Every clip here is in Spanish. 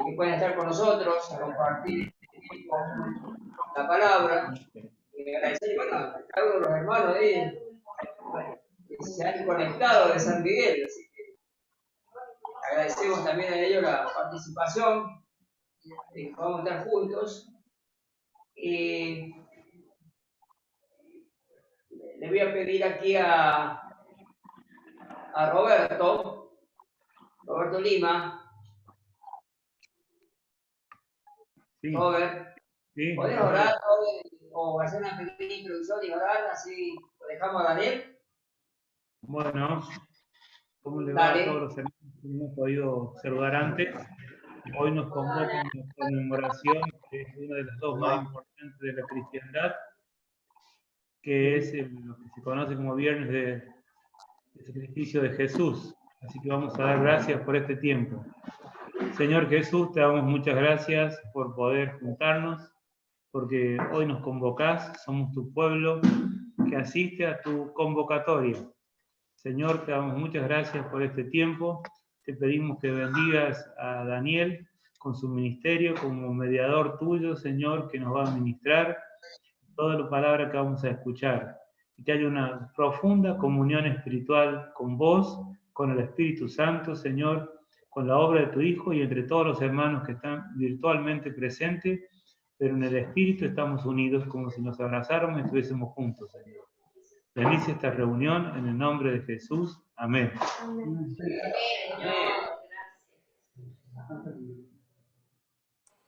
que puedan estar con nosotros, a compartir la palabra. Y agradecer, bueno, a cada uno de los hermanos ahí que se han conectado de San Miguel. Así que agradecemos también a ellos la participación, que podamos estar juntos. Y le voy a pedir aquí a Roberto Lima. Sí. Robert, Sí, ¿podés orar o hacer una pequeña introducción y orar? Así lo dejamos a Daniel. Bueno, ¿cómo le va a todos los hermanos que no hemos podido saludar antes? Hoy nos convoca en la conmemoración de una de las dos más importantes de la cristiandad, que es lo que se conoce como Viernes de Sacrificio de Jesús. Así que vamos a dar gracias por este tiempo. Señor Jesús, te damos muchas gracias por poder juntarnos, porque hoy nos convocás, somos tu pueblo que asiste a tu convocatoria. Señor, te damos muchas gracias por este tiempo. Te pedimos que bendigas a Daniel con su ministerio como mediador tuyo, Señor, que nos va a ministrar toda la palabra que vamos a escuchar. Y que haya una profunda comunión espiritual con vos, con el Espíritu Santo, Señor, con la obra de tu Hijo y entre todos los hermanos que están virtualmente presentes, pero en el Espíritu estamos unidos como si nos abrazáramos y estuviésemos juntos, Señor. Bendice esta reunión en el nombre de Jesús. Amén. Amén.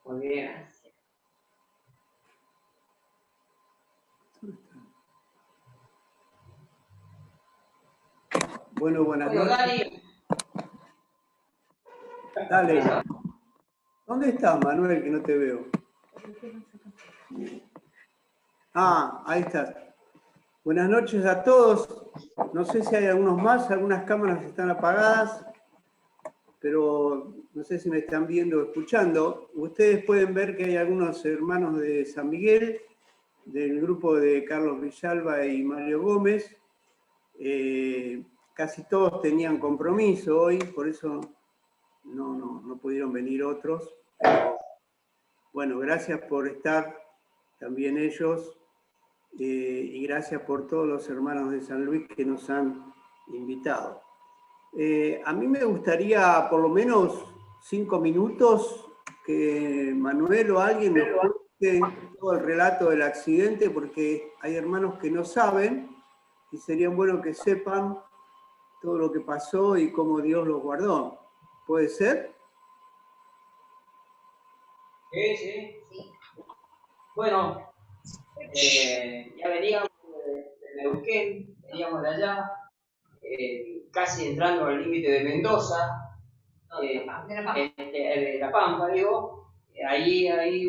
Muy bien. Bueno, buenas noches. Dale. ¿Dónde estás, Manuel, que no te veo? Ah, ahí estás. Buenas noches a todos. No sé si hay algunos más, algunas cámaras están apagadas, pero no sé si me están viendo o escuchando. Ustedes pueden ver que hay algunos hermanos de San Miguel, del grupo de Carlos Villalba y Mario Gómez. Casi todos tenían compromiso hoy, por eso no pudieron venir otros. Pero, bueno, gracias por estar también ellos. Y gracias por todos los hermanos de San Luis que nos han invitado. A mí me gustaría por lo menos 5 minutos que Manuel o alguien nos cuente todo el relato del accidente, porque hay hermanos que no saben y sería bueno que sepan todo lo que pasó y cómo Dios los guardó. ¿Puede ser? Sí. Bueno, ya veníamos de Neuquén, veníamos de allá, casi entrando al límite de Mendoza, de La Pampa, digo. Ahí hay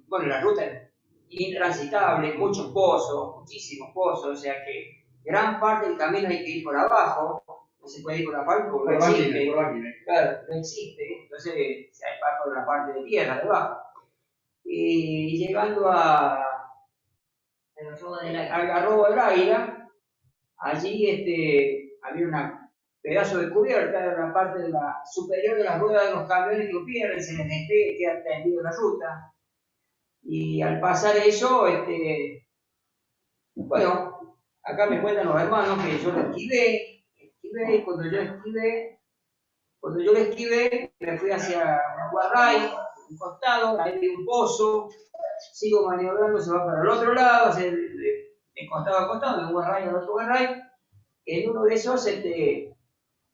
la ruta es intransitable, muchos pozos, muchísimos pozos, o sea que gran parte del camino hay que ir por abajo, no se puede ir por la parte porque no existe. Claro, no existe, entonces se hay por la parte de tierra, debajo. Y llegando al Garrobo del Águila, allí había un pedazo de cubierta en la parte de la superior de las ruedas de los camiones que pierden, se les despegue y queda tendido la ruta. Y al pasar eso, bueno, acá me cuentan los hermanos que yo lo esquivé, y cuando yo lo esquivé, me fui hacia Guarray, un costado, ahí vi un pozo, sigo maniobrando, se va para el otro lado, de costado a costado, de un Guarray al otro Guarray. En uno de esos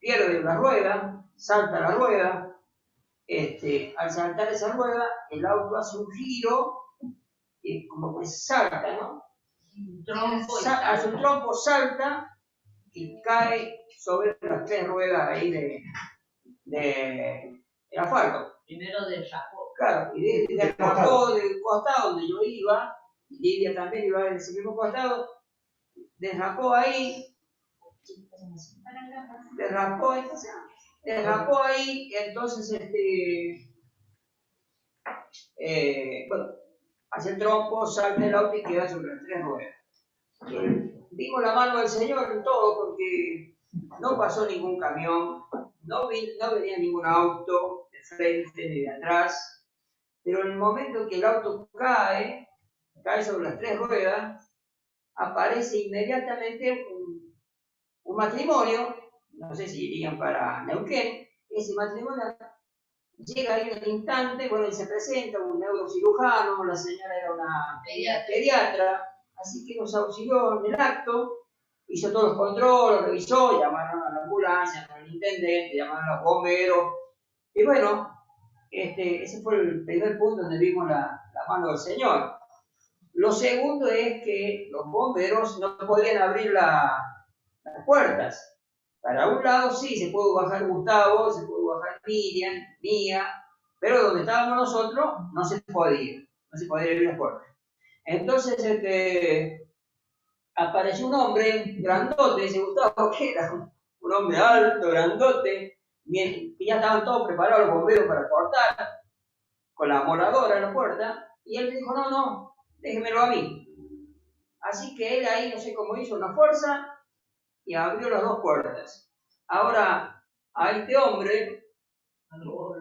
pierde la rueda, salta la rueda. Al saltar esa rueda, el auto hace un giro y como que salta, ¿no? Hace un trompo, salta y cae sobre las 3 ruedas ahí de asfalto. Primero derrapó. Claro, y derrapó del costado donde yo iba, Lidia también iba en ese mismo costado, derrapó ahí, entonces hace el trompo, salta el auto y queda sobre las 3 ruedas. Vimos la mano del Señor en todo porque no pasó ningún camión, no venía ningún auto, de frente ni de atrás, pero en el momento que el auto cae sobre las 3 ruedas, aparece inmediatamente un matrimonio, no sé si irían para Neuquén, ese matrimonio llega ahí en el instante, bueno, y se presenta un neurocirujano, la señora era una pediatra, así que nos auxilió en el acto, hizo todos los controles, revisó, llamaron a la ambulancia, llamaron al intendente, llamaron a los bomberos, y bueno, ese fue el primer punto donde vimos la mano del Señor. Lo segundo es que los bomberos no podían abrir las puertas. Para un lado sí, se puede bajar Gustavo, se puede bajar Miriam, Mía, pero donde estábamos nosotros no se podía abrir las puertas. Entonces apareció un hombre grandote, dice Gustavo, que era un hombre alto, grandote, y ya estaban todos preparados los bomberos para cortar con la moradora en la puerta, y él dijo, no, déjemelo a mí. Así que él ahí, no sé cómo hizo, una fuerza, y abrió las 2 puertas. Ahora, a este hombre,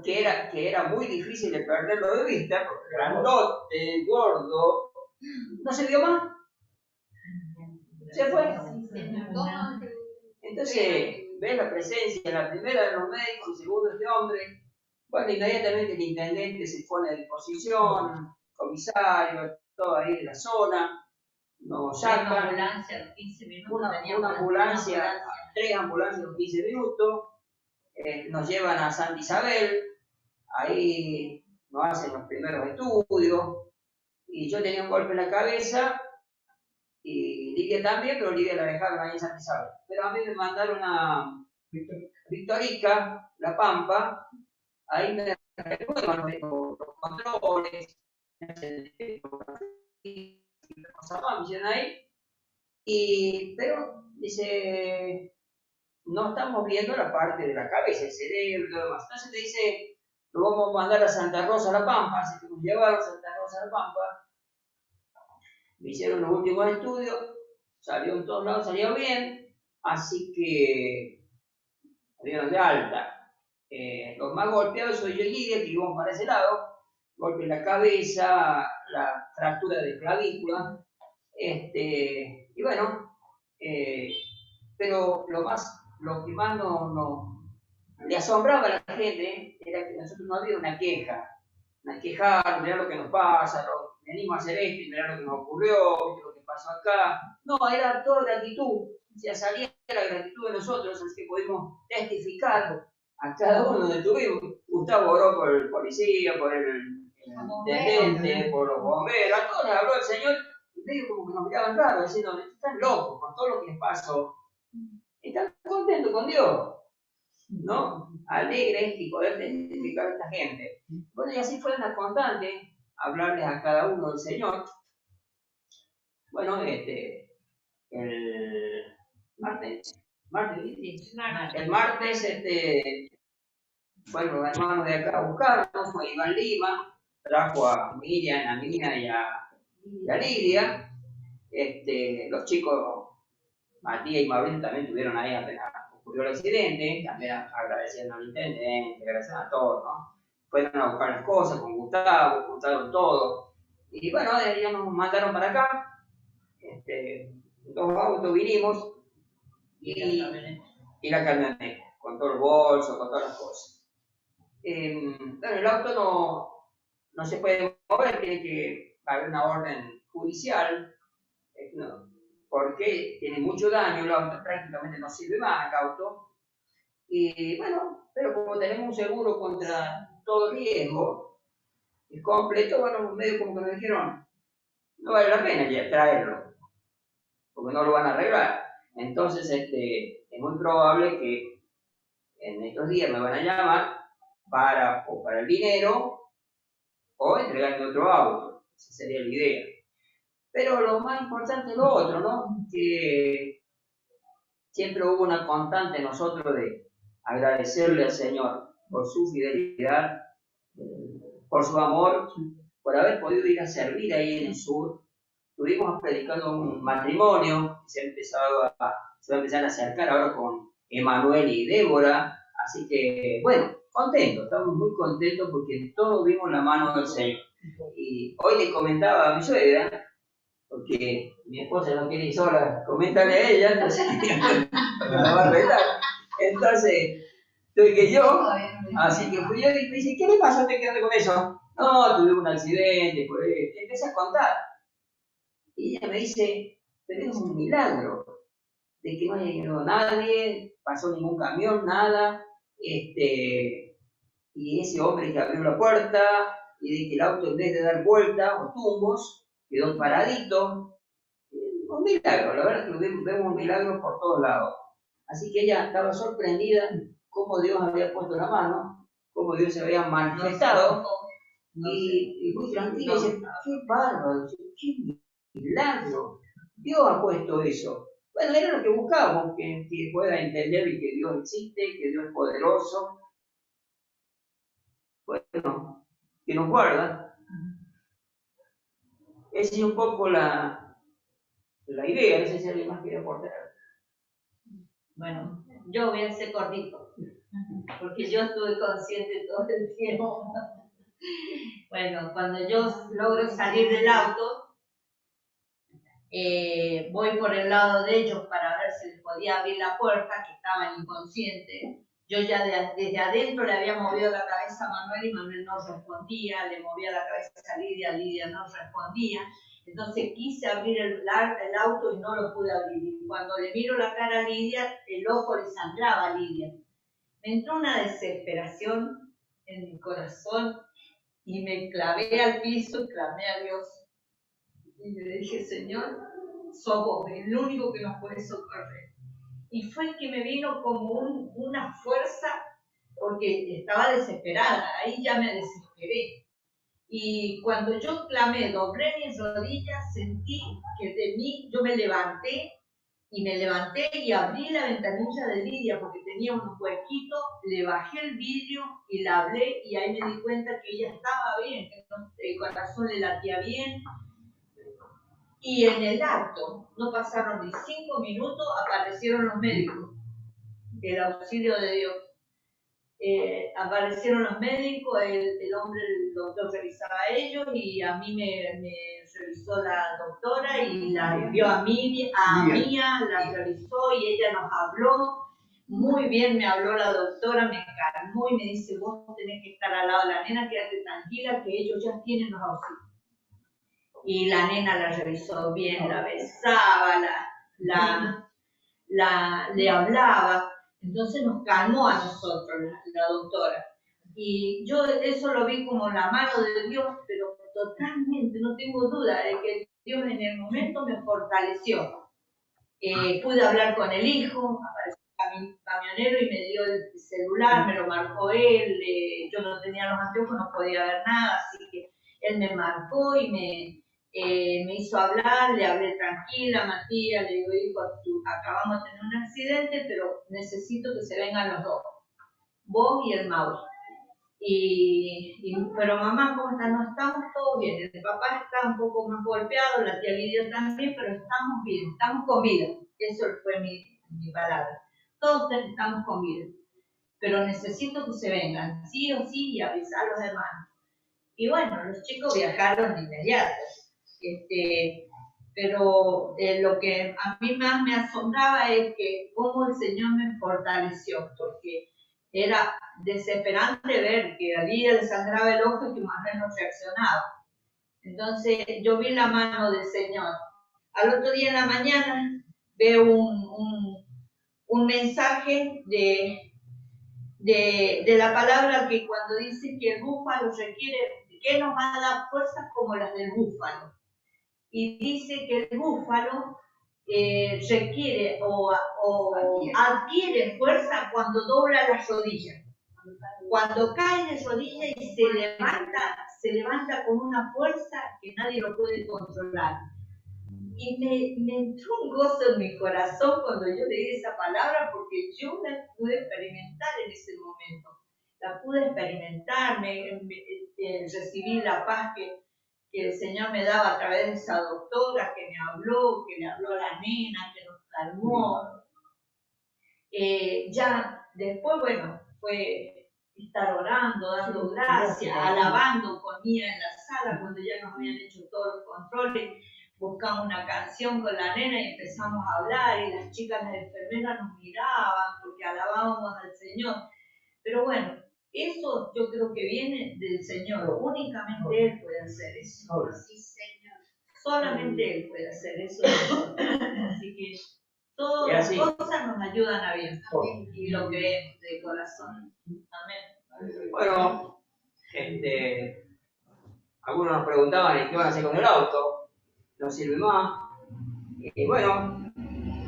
que era muy difícil de perderlo de vista, porque grandote, gordo, no se vio más. Se fue. Entonces, ves la presencia, la primera de los médicos, el segundo de este hombre. Bueno, inmediatamente el intendente se pone a disposición, comisario, todo ahí de la zona, nos sacan. Una ambulancia a los 15 minutos. Una ambulancia, 3 ambulancias a los 15 minutos, nos llevan a Santa Isabel, ahí nos hacen los primeros estudios, y yo tenía un golpe en la cabeza, y Lidia también, pero Lidia la dejaron ahí en Santa Isabel. Pero a mí me mandaron a Victorica, La Pampa, ahí me renuevan los controles, me hicieron ahí, pero dice, no estamos viendo la parte de la cabeza, el cerebro y todo demás. Entonces te dice, lo vamos a mandar a Santa Rosa, La Pampa, así que nos llevaron a Santa Rosa, La Pampa, me hicieron los últimos estudios, salió en todos lados, salió bien, así que salieron de alta. Los más golpeados soy yo y Lidia, que íbamos para ese lado, golpe en la cabeza, la fractura de clavícula, y bueno, pero lo que más le asombraba a la gente era que nosotros no había una queja, mirá lo que nos pasa, venimos a hacer esto, mirá lo que nos ocurrió, lo que pasó acá. No, era toda gratitud, o sea, salía la gratitud de nosotros, así que pudimos testificar a cada uno donde tuvimos. Gustavo oró por el policía, por el intendente, por los bomberos, a todos les habló el Señor, y medio como que nos miraban raro, diciendo, están locos con todo lo que les pasó, están contentos con Dios, ¿no? Alegres y poder testificar a esta gente. Bueno, y así fue una constante, hablarles a cada uno del Señor. Bueno, el martes, bueno, los hermanos de acá buscaron, fue Iván Lima, trajo a Miriam, a Mina y a Lidia. Los chicos, Matías y Mauricio, también estuvieron ahí apenas ocurrió el accidente, también agradeciendo al intendente, agradeciendo a todos, ¿no? Fueron a buscar las cosas con Gustavo, juntaron todo. Y bueno, ellos nos mandaron para acá, 2 autos vinimos, y la camioneta, con todo el bolso, con todas las cosas. Bueno, el auto no se puede mover, tiene que haber una orden judicial, porque tiene mucho daño, el auto prácticamente no sirve más el auto. Y bueno, pero como tenemos un seguro contra todo riesgo, es completo, bueno, medio como que nos dijeron, no vale la pena ya traerlo, porque no lo van a arreglar. Entonces, es muy probable que en estos días me van a llamar para el dinero o entregarme otro auto. Esa sería la idea. Pero lo más importante es lo otro, ¿no? Que siempre hubo una constante en nosotros de agradecerle al Señor por su fidelidad, por su amor, por haber podido ir a servir ahí en el sur. Estuvimos predicando un matrimonio, se va a empezar a acercar ahora con Emanuel y Débora, así que, bueno, contentos, estamos muy contentos porque todos vimos la mano del Señor. Y hoy le comentaba a mi suegra, porque mi esposa no quiere ir sola, coméntale a ella, entonces la va a arreglar. Entonces, estoy que yo, así que fui yo y me dice, ¿qué le pasó? ¿Te quedaste con eso? No, tuve un accidente, pues, empecé a contar. Y ella me dice, pero es un milagro de que no haya llegado nadie, pasó ningún camión, nada, y ese hombre que abrió la puerta, y de que el auto en vez de dar vuelta o tumbos, quedó paradito. Un milagro, la verdad que vemos un milagro por todos lados. Así que ella estaba sorprendida cómo Dios había puesto la mano, cómo Dios se había manifestado, y muy tranquila dice, qué bárbaro, qué milagro, Dios ha puesto eso. Bueno, era lo que buscábamos, que pueda entender que Dios existe, que Dios es poderoso, bueno, que nos guarda. Esa es un poco la idea, no sé si alguien más quiere aportar. Bueno, yo voy a ser cortito, porque yo estuve consciente todo el tiempo. Bueno, cuando yo logro salir del auto, voy por el lado de ellos para ver si les podía abrir la puerta, que estaban inconscientes. Yo ya desde adentro le había movido la cabeza a Manuel y Manuel no respondía, le movía la cabeza a Lidia, Lidia no respondía. Entonces quise abrir el auto y no lo pude abrir. Y cuando le miro la cara a Lidia, el ojo le sangraba a Lidia. Me entró una desesperación en mi corazón y me clavé al piso y clamé a Dios. Y le dije, Señor, sos vos, el único que nos puede socorrer. Y fue que me vino como una fuerza, porque estaba desesperada, ahí ya me desesperé. Y cuando yo clamé, doblé mis rodillas, sentí que de mí, yo me levanté y abrí la ventanilla de Lidia porque tenía unos huequitos, le bajé el vidrio y la hablé y ahí me di cuenta que ella estaba bien, que el corazón le latía bien. Y en el acto, no pasaron ni 5 minutos, aparecieron los médicos, el auxilio de Dios. Aparecieron los médicos, el hombre, el doctor revisaba a ellos y a mí me revisó la doctora y la vio a Mía, la revisó y ella nos habló. Muy bien me habló la doctora, me calmó y me dice, vos tenés que estar al lado de la nena, quédate tranquila que ellos ya tienen los auxilios. Y la nena la revisó bien, la besaba, le hablaba, entonces nos calmó a nosotros la doctora. Y yo eso lo vi como la mano de Dios, pero totalmente, no tengo duda de que Dios en el momento me fortaleció. Pude hablar con el hijo, apareció el camionero y me dio el celular, me lo marcó él, yo no tenía los anteojos, no podía ver nada, así que él me marcó y me hizo hablar, le hablé tranquila, Matías, le digo, hijo, acabamos de tener un accidente, pero necesito que se vengan los dos, vos y el Mauro. Pero mamá, ¿cómo está? No, estamos todos bien, el papá está un poco más golpeado, la tía Lidia también, pero estamos bien, estamos con vida, eso fue mi palabra, todos estamos con vida, pero necesito que se vengan, sí o sí, y avisar a los hermanos. Y bueno, los chicos viajaron de inmediato. Pero lo que a mí más me asombraba es que cómo el Señor me fortaleció, porque era desesperante ver que a Lidia le sangraba el ojo y que Manuel no reaccionaba. Entonces yo vi la mano del Señor. Al otro día en la mañana veo un mensaje de la palabra que cuando dice que el búfalo requiere, que nos va a dar fuerzas como las del búfalo. Y dice que el búfalo requiere o adquiere fuerza cuando dobla las rodillas. Cuando cae de rodillas y se levanta con una fuerza que nadie lo puede controlar. Y me entró un gozo en mi corazón cuando yo leí esa palabra porque yo la pude experimentar en ese momento. La pude experimentar, recibí la paz que el Señor me daba a través de esa doctora que me habló, que le habló a la nena, que nos calmó. Ya después, bueno, fue estar orando, dando gracias, alabando, comía en la sala cuando ya nos habían hecho todos los controles. Buscamos una canción con la nena y empezamos a hablar y las chicas, las enfermeras nos miraban porque alabábamos al Señor. Pero bueno, eso yo creo que viene del Señor. Únicamente Él puede hacer eso. Sí, Señor. Solamente Él puede hacer eso. Así que todas las cosas nos ayudan a bien. Y lo creemos de corazón. Amén. Bueno, algunos nos preguntaban qué van a hacer con el auto. No sirve más. Y bueno,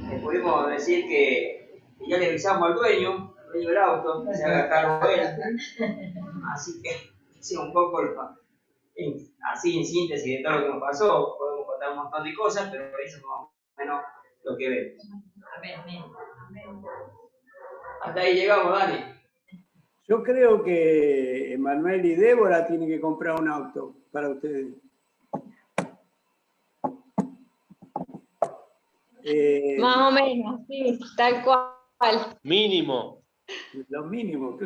les pudimos decir que ya le avisamos al dueño del auto, que se haga cargo de él. Así que, sí, un poco así en síntesis de todo lo que nos pasó, podemos contar un montón de cosas, pero eso es más o menos lo que vemos. Amén. Hasta ahí llegamos, Dani. Yo creo que Manuel y Débora tienen que comprar un auto para ustedes. Más o menos, sí, tal cual. Mínimo. Lo mínimo.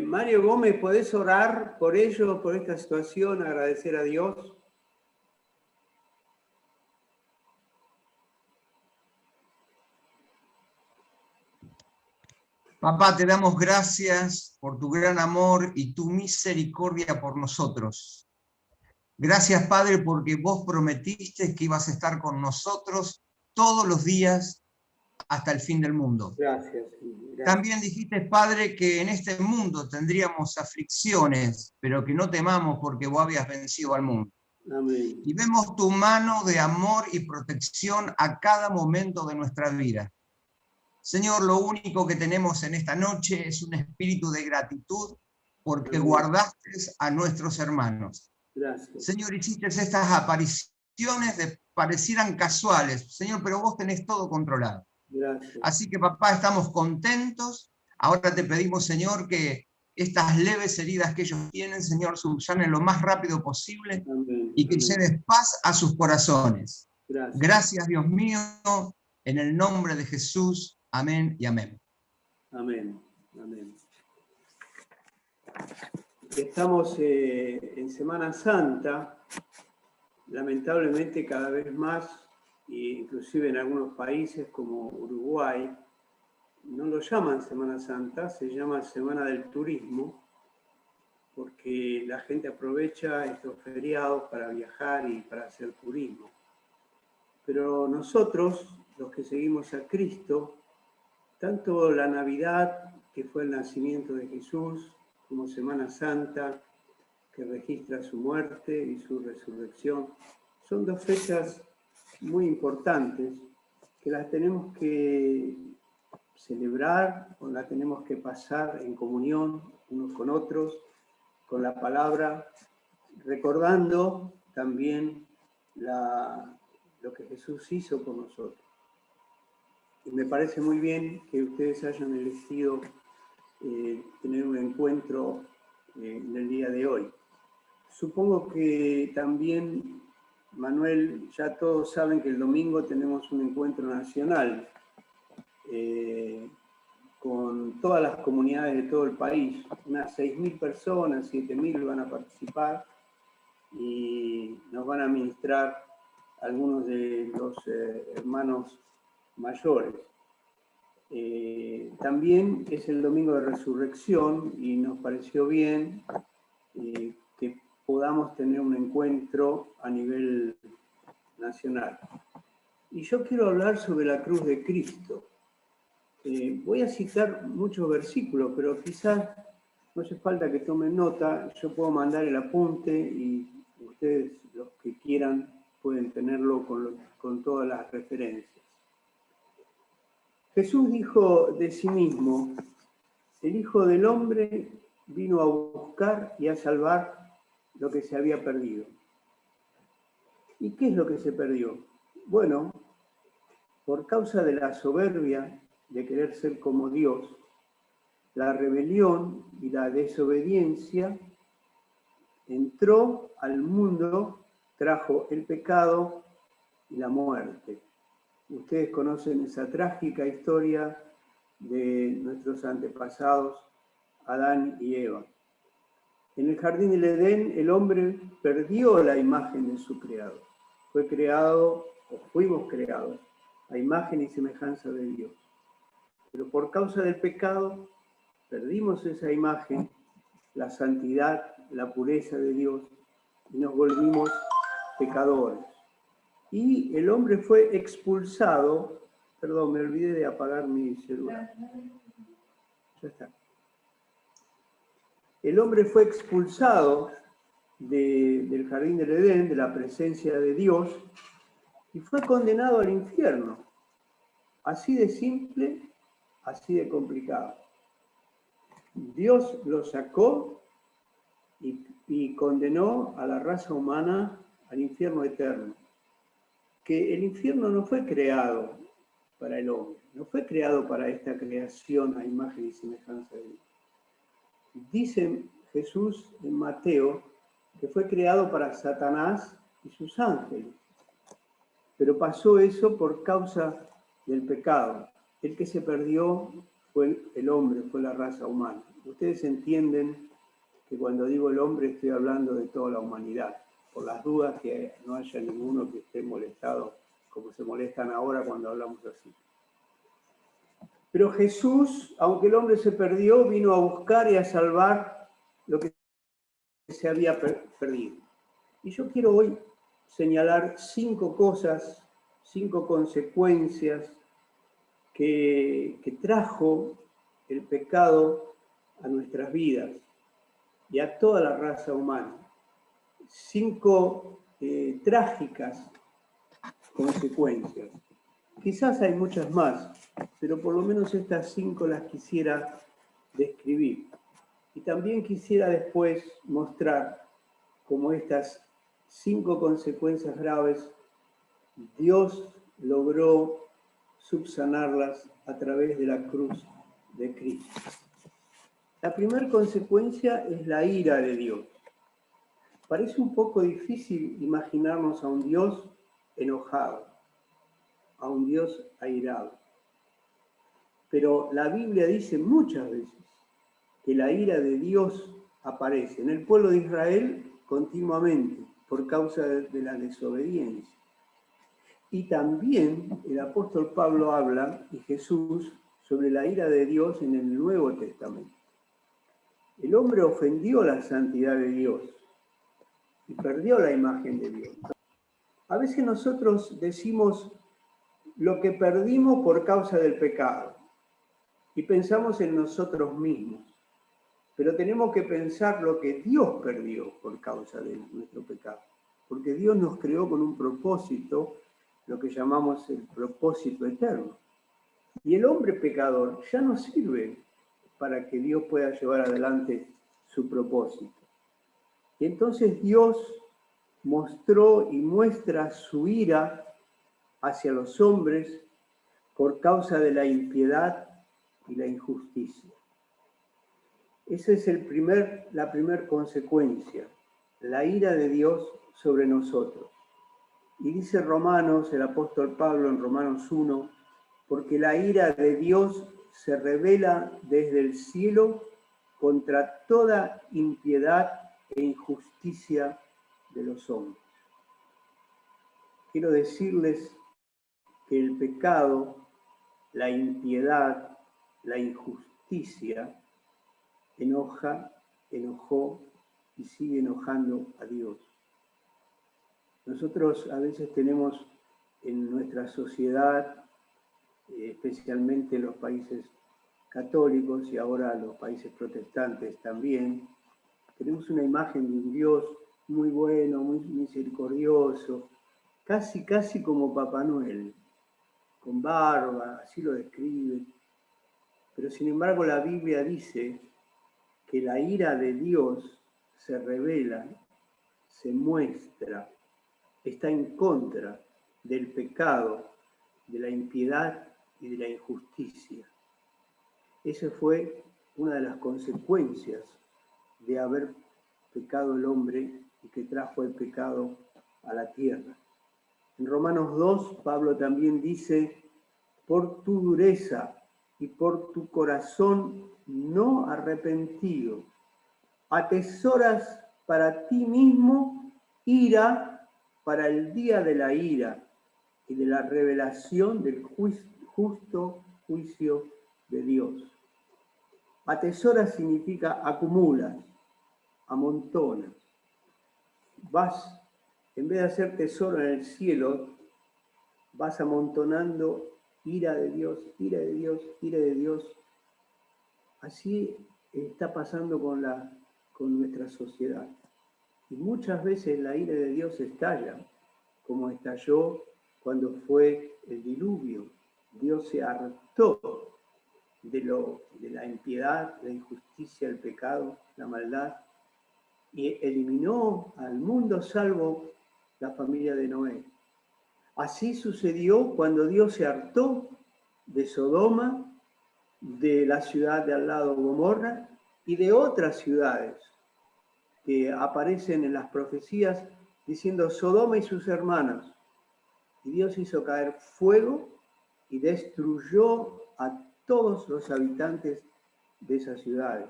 Mario Gómez, ¿podés orar por ellos, por esta situación, agradecer a Dios? Papá, te damos gracias por tu gran amor y tu misericordia por nosotros. Gracias, Padre, porque vos prometiste que ibas a estar con nosotros todos los días hasta el fin del mundo. Gracias. También dijiste, Padre, que en este mundo tendríamos aflicciones, pero que no temamos porque vos habías vencido al mundo. Amén. Y vemos tu mano de amor y protección a cada momento de nuestra vida. Señor, lo único que tenemos en esta noche es un espíritu de gratitud porque guardaste a nuestros hermanos. Gracias. Señor, hiciste estas apariciones que parecieran casuales, Señor, pero vos tenés todo controlado. Gracias. Así que, papá, estamos contentos. Ahora te pedimos, Señor, que estas leves heridas que ellos tienen, Señor, subsanen lo más rápido posible. Amén. Y que lleves paz a sus corazones. Gracias. Gracias, Dios mío, en el nombre de Jesús. Amén y amén. Amén. Amén. Estamos en Semana Santa, lamentablemente cada vez más, inclusive en algunos países como Uruguay, no lo llaman Semana Santa, se llama Semana del Turismo, porque la gente aprovecha estos feriados para viajar y para hacer turismo. Pero nosotros, los que seguimos a Cristo, tanto la Navidad, que fue el nacimiento de Jesús, como Semana Santa, que registra su muerte y su resurrección, son dos fechas muy importantes que las tenemos que celebrar o las tenemos que pasar en comunión unos con otros, con la palabra, recordando también lo que Jesús hizo por nosotros. Y me parece muy bien que ustedes hayan elegido tener un encuentro en el día de hoy. Supongo que también, Manuel, ya todos saben que el domingo tenemos un encuentro nacional con todas las comunidades de todo el país. Unas 6.000 personas, 7.000 van a participar y nos van a ministrar algunos de los hermanos mayores. También es el domingo de resurrección y nos pareció bien que podamos tener un encuentro a nivel nacional. Y yo quiero hablar sobre la cruz de Cristo. Voy a citar muchos versículos, pero quizás no hace falta que tomen nota. Yo puedo mandar el apunte y ustedes, los que quieran, pueden tenerlo con todas las referencias. Jesús dijo de sí mismo: el Hijo del Hombre vino a buscar y a salvar lo que se había perdido. ¿Y qué es lo que se perdió? Bueno, por causa de la soberbia de querer ser como Dios, la rebelión y la desobediencia entró al mundo, trajo el pecado y la muerte. Ustedes conocen esa trágica historia de nuestros antepasados Adán y Eva. En el jardín del Edén, el hombre perdió la imagen de su creador. Fue creado, o fuimos creados, a imagen y semejanza de Dios. Pero por causa del pecado, perdimos esa imagen, la santidad, la pureza de Dios, y nos volvimos pecadores. Y el hombre fue expulsado. Perdón, me olvidé de apagar mi celular. Ya está. El hombre fue expulsado del jardín del Edén, de la presencia de Dios, y fue condenado al infierno. Así de simple, así de complicado. Dios lo sacó y condenó a la raza humana al infierno eterno. Que el infierno no fue creado para el hombre, no fue creado para esta creación a imagen y semejanza de Dios. Dice Jesús en Mateo que fue creado para Satanás y sus ángeles. Pero pasó eso por causa del pecado. El que se perdió fue el hombre, fue la raza humana. Ustedes entienden que cuando digo el hombre estoy hablando de toda la humanidad. Por las dudas que no haya ninguno que esté molestado como se molestan ahora cuando hablamos así. Pero Jesús, aunque el hombre se perdió, vino a buscar y a salvar lo que se había perdido. Y yo quiero hoy señalar 5 cosas, 5 consecuencias que trajo el pecado a nuestras vidas y a toda la raza humana. 5 trágicas consecuencias. Quizás hay muchas más, pero por lo menos estas 5 las quisiera describir. Y también quisiera después mostrar cómo estas 5 consecuencias graves Dios logró subsanarlas a través de la cruz de Cristo. La primera consecuencia es la ira de Dios. Parece un poco difícil imaginarnos a un Dios enojado, a un Dios airado. Pero la Biblia dice muchas veces que la ira de Dios aparece en el pueblo de Israel continuamente por causa de la desobediencia. Y también el apóstol Pablo habla, y Jesús, sobre la ira de Dios en el Nuevo Testamento. El hombre ofendió la santidad de Dios y perdió la imagen de Dios. A veces nosotros decimos lo que perdimos por causa del pecado y pensamos en nosotros mismos, pero tenemos que pensar lo que Dios perdió por causa de nuestro pecado, porque Dios nos creó con un propósito, lo que llamamos el propósito eterno. Y el hombre pecador ya no sirve para que Dios pueda llevar adelante su propósito. Y entonces Dios mostró y muestra su ira hacia los hombres por causa de la impiedad y la injusticia. Esa es la primera consecuencia, la ira de Dios sobre nosotros. Y dice Romanos, el apóstol Pablo en Romanos 1, porque la ira de Dios se revela desde el cielo contra toda impiedad e injusticia de los hombres. Quiero decirles que el pecado, la impiedad, la injusticia, enojó y sigue enojando a Dios. Nosotros a veces tenemos en nuestra sociedad, especialmente en los países católicos y ahora los países protestantes también, tenemos una imagen de un Dios muy bueno, muy misericordioso, casi como Papá Noel, con barba, así lo describe. Pero sin embargo la Biblia dice que la ira de Dios se revela, se muestra, está en contra del pecado, de la impiedad y de la injusticia. Esa fue una de las consecuencias de haber pecado el hombre y que trajo el pecado a la tierra. En Romanos 2, Pablo también dice, por tu dureza y por tu corazón no arrepentido. Atesoras para ti mismo ira para el día de la ira y de la revelación del justo juicio de Dios. Atesoras significa acumulas, amontonas. Vas, en vez de hacer tesoro en el cielo, vas amontonando ira de Dios, ira de Dios, ira de Dios. Así está pasando con nuestra sociedad. Y muchas veces la ira de Dios estalla, como estalló cuando fue el diluvio. Dios se hartó de la impiedad, la injusticia, el pecado, la maldad, y eliminó al mundo salvo la familia de Noé. Así sucedió cuando Dios se hartó de Sodoma, de la ciudad de al lado Gomorra y de otras ciudades que aparecen en las profecías diciendo Sodoma y sus hermanos. Y Dios hizo caer fuego y destruyó a todos los habitantes de esas ciudades.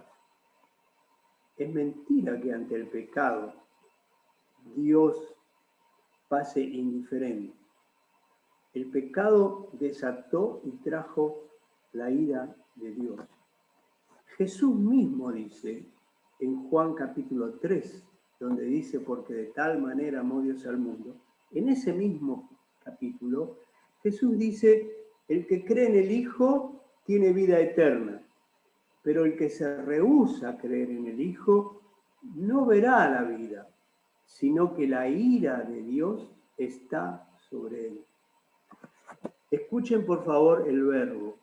Es mentira que ante el pecado Dios pase indiferente. El pecado desató y trajo la ira de Dios. Jesús mismo dice en Juan capítulo 3, donde dice, porque de tal manera amó Dios al mundo, en ese mismo capítulo, Jesús dice, el que cree en el Hijo tiene vida eterna, pero el que se rehúsa a creer en el Hijo no verá la vida, sino que la ira de Dios está sobre él. Escuchen por favor el verbo.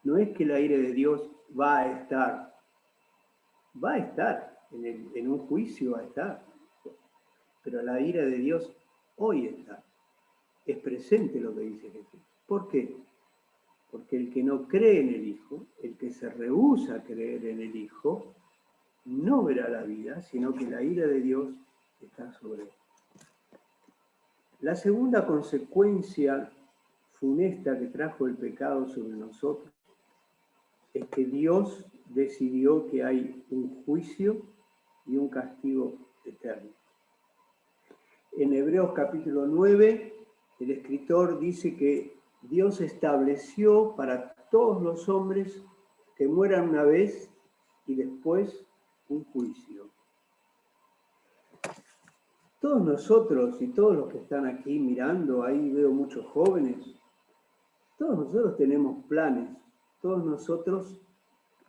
No es que la ira de Dios va a estar en un juicio, va a estar, pero la ira de Dios hoy está. Es presente lo que dice Jesús. ¿Por qué? Porque el que no cree en el Hijo, el que se rehúsa a creer en el Hijo, no verá la vida, sino que la ira de Dios está sobre él. La segunda consecuencia funesta que trajo el pecado sobre nosotros es que Dios decidió que hay un juicio y un castigo eterno. En Hebreos capítulo 9, el escritor dice que Dios estableció para todos los hombres que mueran una vez y después un juicio. Todos nosotros y todos los que están aquí mirando, ahí veo muchos jóvenes, todos nosotros tenemos planes, todos nosotros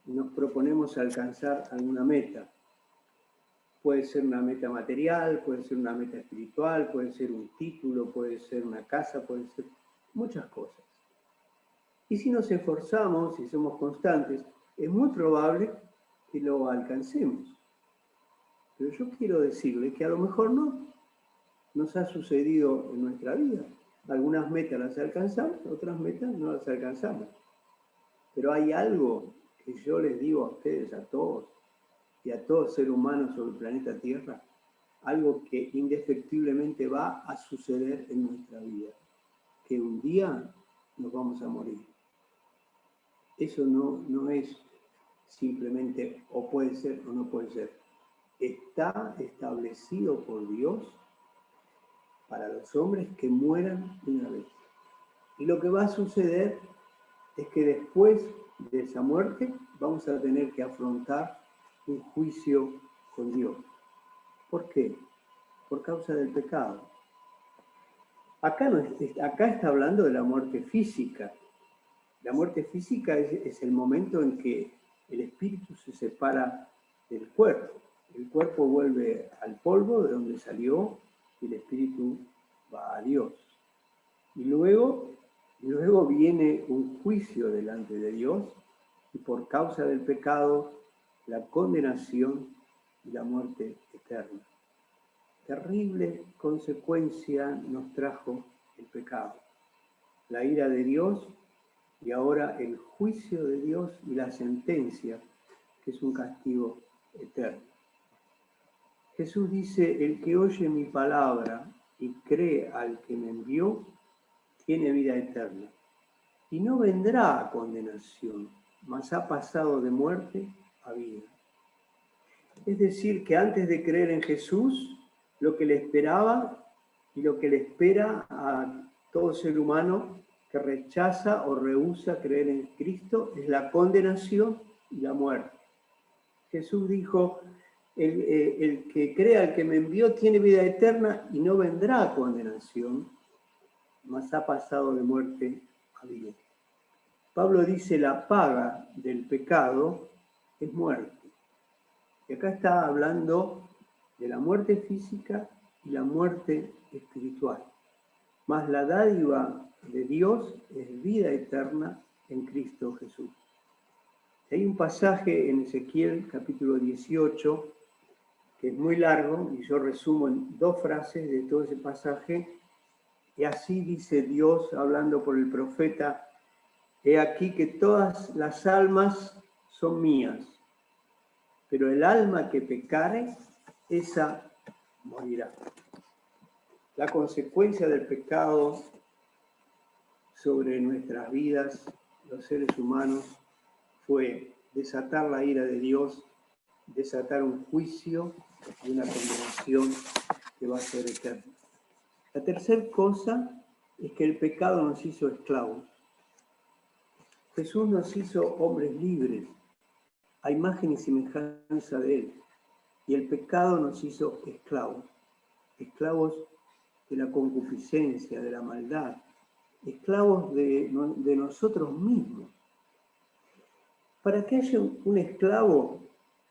nos proponemos alcanzar alguna meta. Puede ser una meta material, puede ser una meta espiritual, puede ser un título, puede ser una casa, puede ser muchas cosas. Y si nos esforzamos, si somos constantes, es muy probable que lo alcancemos. Pero yo quiero decirle que a lo mejor no. Nos ha sucedido en nuestra vida. Algunas metas las alcanzamos, otras metas no las alcanzamos. Pero hay algo que yo les digo a ustedes, a todos, y a todo ser humano sobre el planeta Tierra, algo que indefectiblemente va a suceder en nuestra vida, que un día nos vamos a morir. Eso no es simplemente o puede ser o no puede ser. Está establecido por Dios para los hombres que mueran una vez. Y lo que va a suceder es que después de esa muerte vamos a tener que afrontar un juicio con Dios. ¿Por qué? Por causa del pecado. Acá está hablando de la muerte física. La muerte física es el momento en que el espíritu se separa del cuerpo. El cuerpo vuelve al polvo de donde salió y el espíritu va a Dios. Y luego viene un juicio delante de Dios y por causa del pecado, la condenación y la muerte eterna. Terrible consecuencia nos trajo el pecado. La ira de Dios y ahora el juicio de Dios y la sentencia, que es un castigo eterno. Jesús dice, el que oye mi palabra y cree al que me envió, tiene vida eterna y no vendrá a condenación, mas ha pasado de muerte a vida. Es decir, que antes de creer en Jesús, lo que le esperaba y lo que le espera a todo ser humano que rechaza o rehúsa creer en Cristo es la condenación y la muerte. Jesús dijo, el que crea, el que me envió, tiene vida eterna y no vendrá a condenación, mas ha pasado de muerte a vida. Pablo dice, la paga del pecado es muerte. Y acá está hablando de la muerte física y la muerte espiritual. Mas la dádiva de Dios es vida eterna en Cristo Jesús. Hay un pasaje en Ezequiel capítulo 18 que es muy largo y yo resumo en 2 frases de todo ese pasaje. Y así dice Dios hablando por el profeta: he aquí que todas las almas son mías, pero el alma que pecare, esa morirá. La consecuencia del pecado sobre nuestras vidas, los seres humanos, fue desatar la ira de Dios, desatar un juicio y una condenación que va a ser eterna. La tercera cosa es que el pecado nos hizo esclavos. Jesús nos hizo hombres libres, a imagen y semejanza de Él. Y el pecado nos hizo esclavos, esclavos de la concupiscencia, de la maldad, esclavos de nosotros mismos. Para que haya un esclavo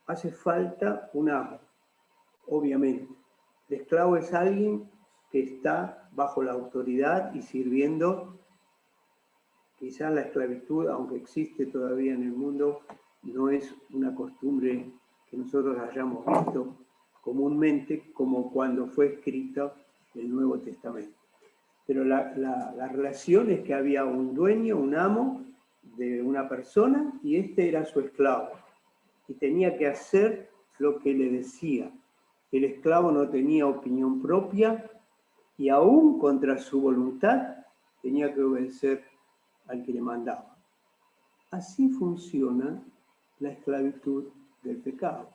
hace falta un amo, obviamente. El esclavo es alguien que está bajo la autoridad y sirviendo. Quizás la esclavitud, aunque existe todavía en el mundo, no es una costumbre que nosotros hayamos visto comúnmente como cuando fue escrito el Nuevo Testamento. Pero la relación es que había un dueño, un amo de una persona, y este era su esclavo. Y tenía que hacer lo que le decía. El esclavo no tenía opinión propia y aún contra su voluntad tenía que obedecer al que le mandaba. Así funciona la esclavitud del pecado.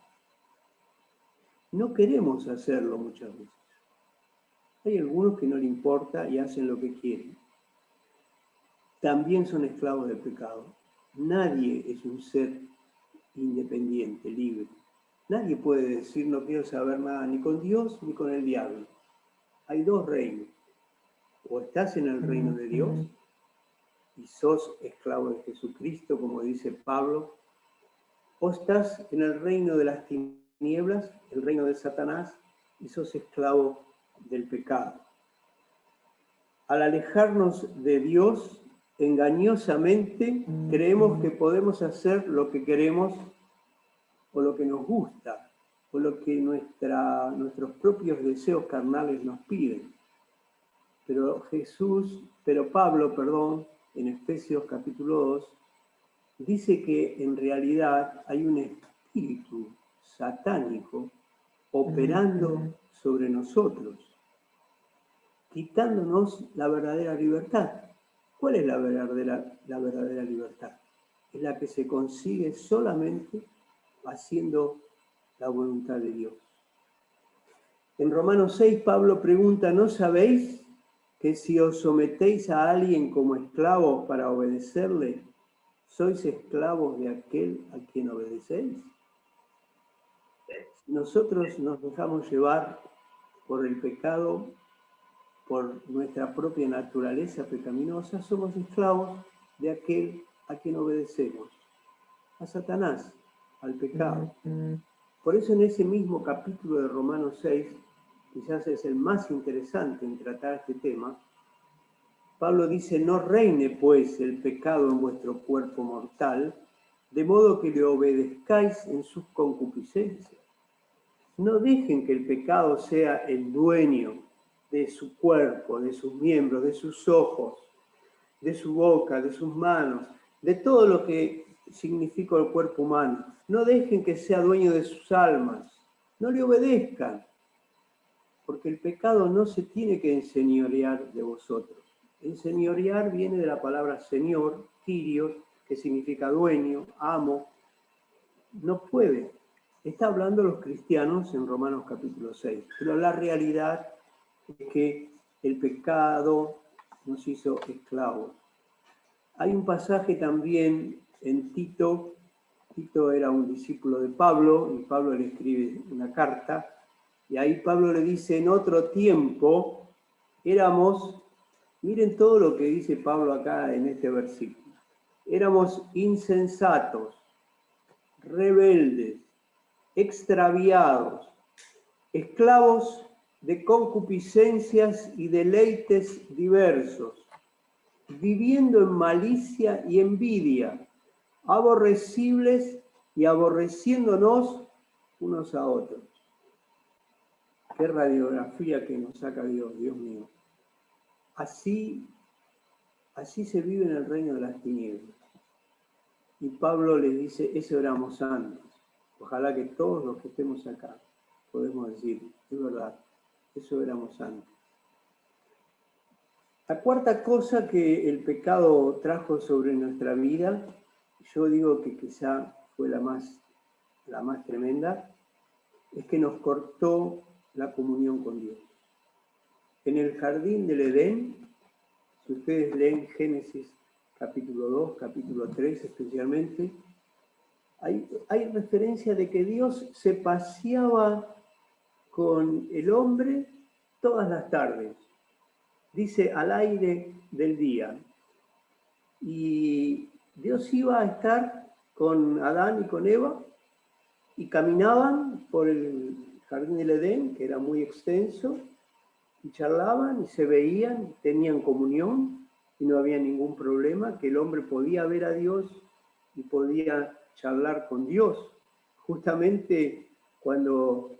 No queremos hacerlo muchas veces. Hay algunos que no le importa y hacen lo que quieren. También son esclavos del pecado. Nadie es un ser independiente, libre. Nadie puede decir no quiero saber nada ni con Dios ni con el diablo. Hay 2 reinos. O estás en el reino de Dios y sos esclavo de Jesucristo, como dice Pablo, o estás en el reino de las tinieblas, el reino de Satanás, y sos esclavo del pecado. Al alejarnos de Dios, engañosamente creemos que podemos hacer lo que queremos o lo que nos gusta o lo que nuestros propios deseos carnales nos piden. Pero Pablo, en Efesios capítulo 2, dice que en realidad hay un espíritu satánico operando sobre nosotros, quitándonos la verdadera libertad. ¿Cuál es la verdadera libertad? Es la que se consigue solamente haciendo la voluntad de Dios. En Romanos 6, Pablo pregunta, ¿no sabéis que si os sometéis a alguien como esclavos para obedecerle, sois esclavos de aquel a quien obedecéis? Nosotros nos dejamos llevar por el pecado, por nuestra propia naturaleza pecaminosa, somos esclavos de aquel a quien obedecemos, a Satanás, al pecado. Por eso en ese mismo capítulo de Romanos 6, quizás es el más interesante en tratar este tema, Pablo dice, no reine pues el pecado en vuestro cuerpo mortal, de modo que le obedezcáis en sus concupiscencias. No dejen que el pecado sea el dueño de su cuerpo, de sus miembros, de sus ojos, de su boca, de sus manos, de todo lo que significa el cuerpo humano. No dejen que sea dueño de sus almas. No le obedezcan, porque el pecado no se tiene que enseñorear de vosotros. Enseñorear viene de la palabra Señor, Kyrios, que significa dueño, amo, no puede. Está hablando los cristianos en Romanos capítulo 6, pero la realidad es que el pecado nos hizo esclavos. Hay un pasaje también en Tito. Tito era un discípulo de Pablo, y Pablo le escribe una carta, y ahí Pablo le dice, en otro tiempo éramos, miren todo lo que dice Pablo acá en este versículo, éramos insensatos, rebeldes, extraviados, esclavos de concupiscencias y deleites diversos, viviendo en malicia y envidia, aborrecibles y aborreciéndonos unos a otros. Qué radiografía que nos saca Dios, Dios mío. Así se vive en el reino de las tinieblas. Y Pablo les dice, eso éramos santos. Ojalá que todos los que estemos acá podemos decir, es verdad, eso éramos santos. La cuarta cosa que el pecado trajo sobre nuestra vida, yo digo que quizá fue la más tremenda, es que nos cortó la comunión con Dios. En el jardín del Edén, si ustedes leen Génesis capítulo 2, capítulo 3 especialmente, hay referencia de que Dios se paseaba con el hombre todas las tardes, dice al aire del día. Y Dios iba a estar con Adán y con Eva y caminaban por el jardín del Edén, que era muy extenso, y charlaban y se veían, tenían comunión y no había ningún problema, que el hombre podía ver a Dios y podía charlar con Dios. Justamente cuando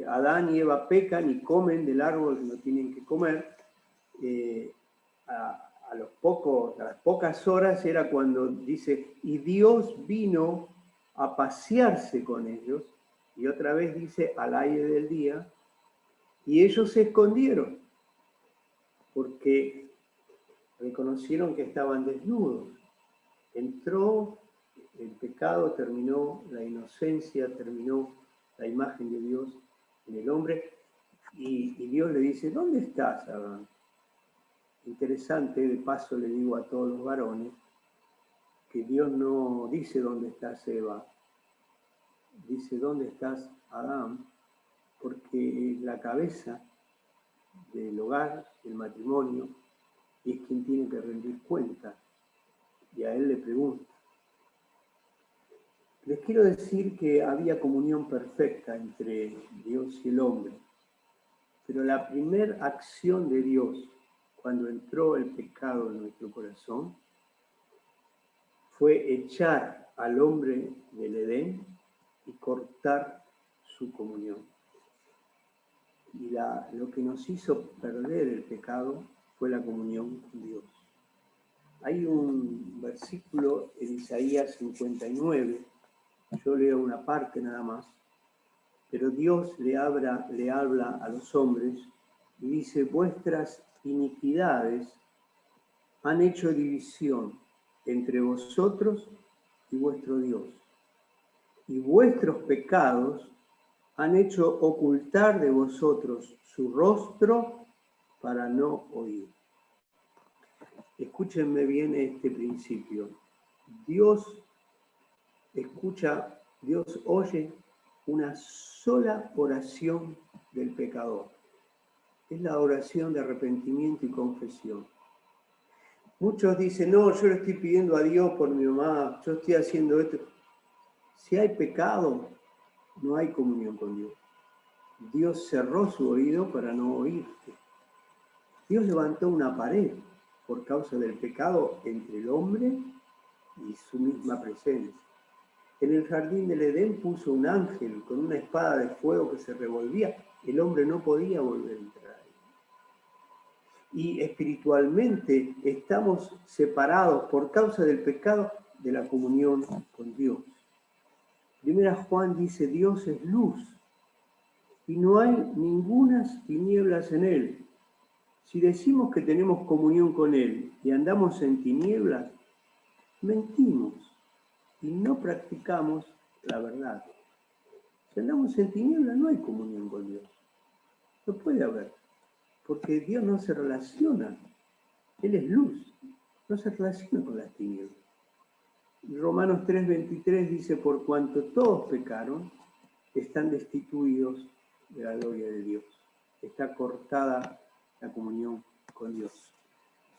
Adán y Eva pecan y comen del árbol que no tienen que comer, a las pocas horas era cuando dice, y Dios vino a pasearse con ellos, y otra vez dice, al aire del día, y ellos se escondieron, porque reconocieron que estaban desnudos. Entró el pecado, terminó la inocencia, terminó la imagen de Dios en el hombre, y Dios le dice, ¿dónde estás, Adán? Interesante, de paso le digo a todos los varones, que Dios no dice dónde estás, Eva, dice dónde estás, Adán, porque la cabeza del hogar, del matrimonio, es quien tiene que rendir cuenta, y a él le pregunta. Les quiero decir que había comunión perfecta entre Dios y el hombre, pero la primera acción de Dios cuando entró el pecado en nuestro corazón fue echar al hombre del Edén y cortar su comunión. Y lo que nos hizo perder el pecado fue la comunión con Dios. Hay un versículo en Isaías 59, yo leo una parte nada más, pero Dios le habla a los hombres y dice, vuestras iniquidades han hecho división entre vosotros y vuestro Dios, y vuestros pecados han hecho ocultar de vosotros su rostro para no oír. Escúchenme bien este principio. Dios escucha, Dios oye una sola oración del pecador. Es la oración de arrepentimiento y confesión. Muchos dicen, no, yo le estoy pidiendo a Dios por mi mamá, yo estoy haciendo esto. Si hay pecado, no hay comunión con Dios. Dios cerró su oído para no oírte. Dios levantó una pared por causa del pecado entre el hombre y su misma presencia. En el jardín del Edén puso un ángel con una espada de fuego que se revolvía. El hombre no podía volver a entrar ahí. Y espiritualmente estamos separados por causa del pecado de la comunión con Dios. Primera Juan dice, Dios es luz y no hay ningunas tinieblas en él. Si decimos que tenemos comunión con él y andamos en tinieblas, mentimos y no practicamos la verdad. Si andamos en tinieblas, no hay comunión con Dios. No puede haber, porque Dios no se relaciona. Él es luz, no se relaciona con las tinieblas. Romanos 3:23 dice, por cuanto todos pecaron, están destituidos de la gloria de Dios. Está cortada la comunión con Dios.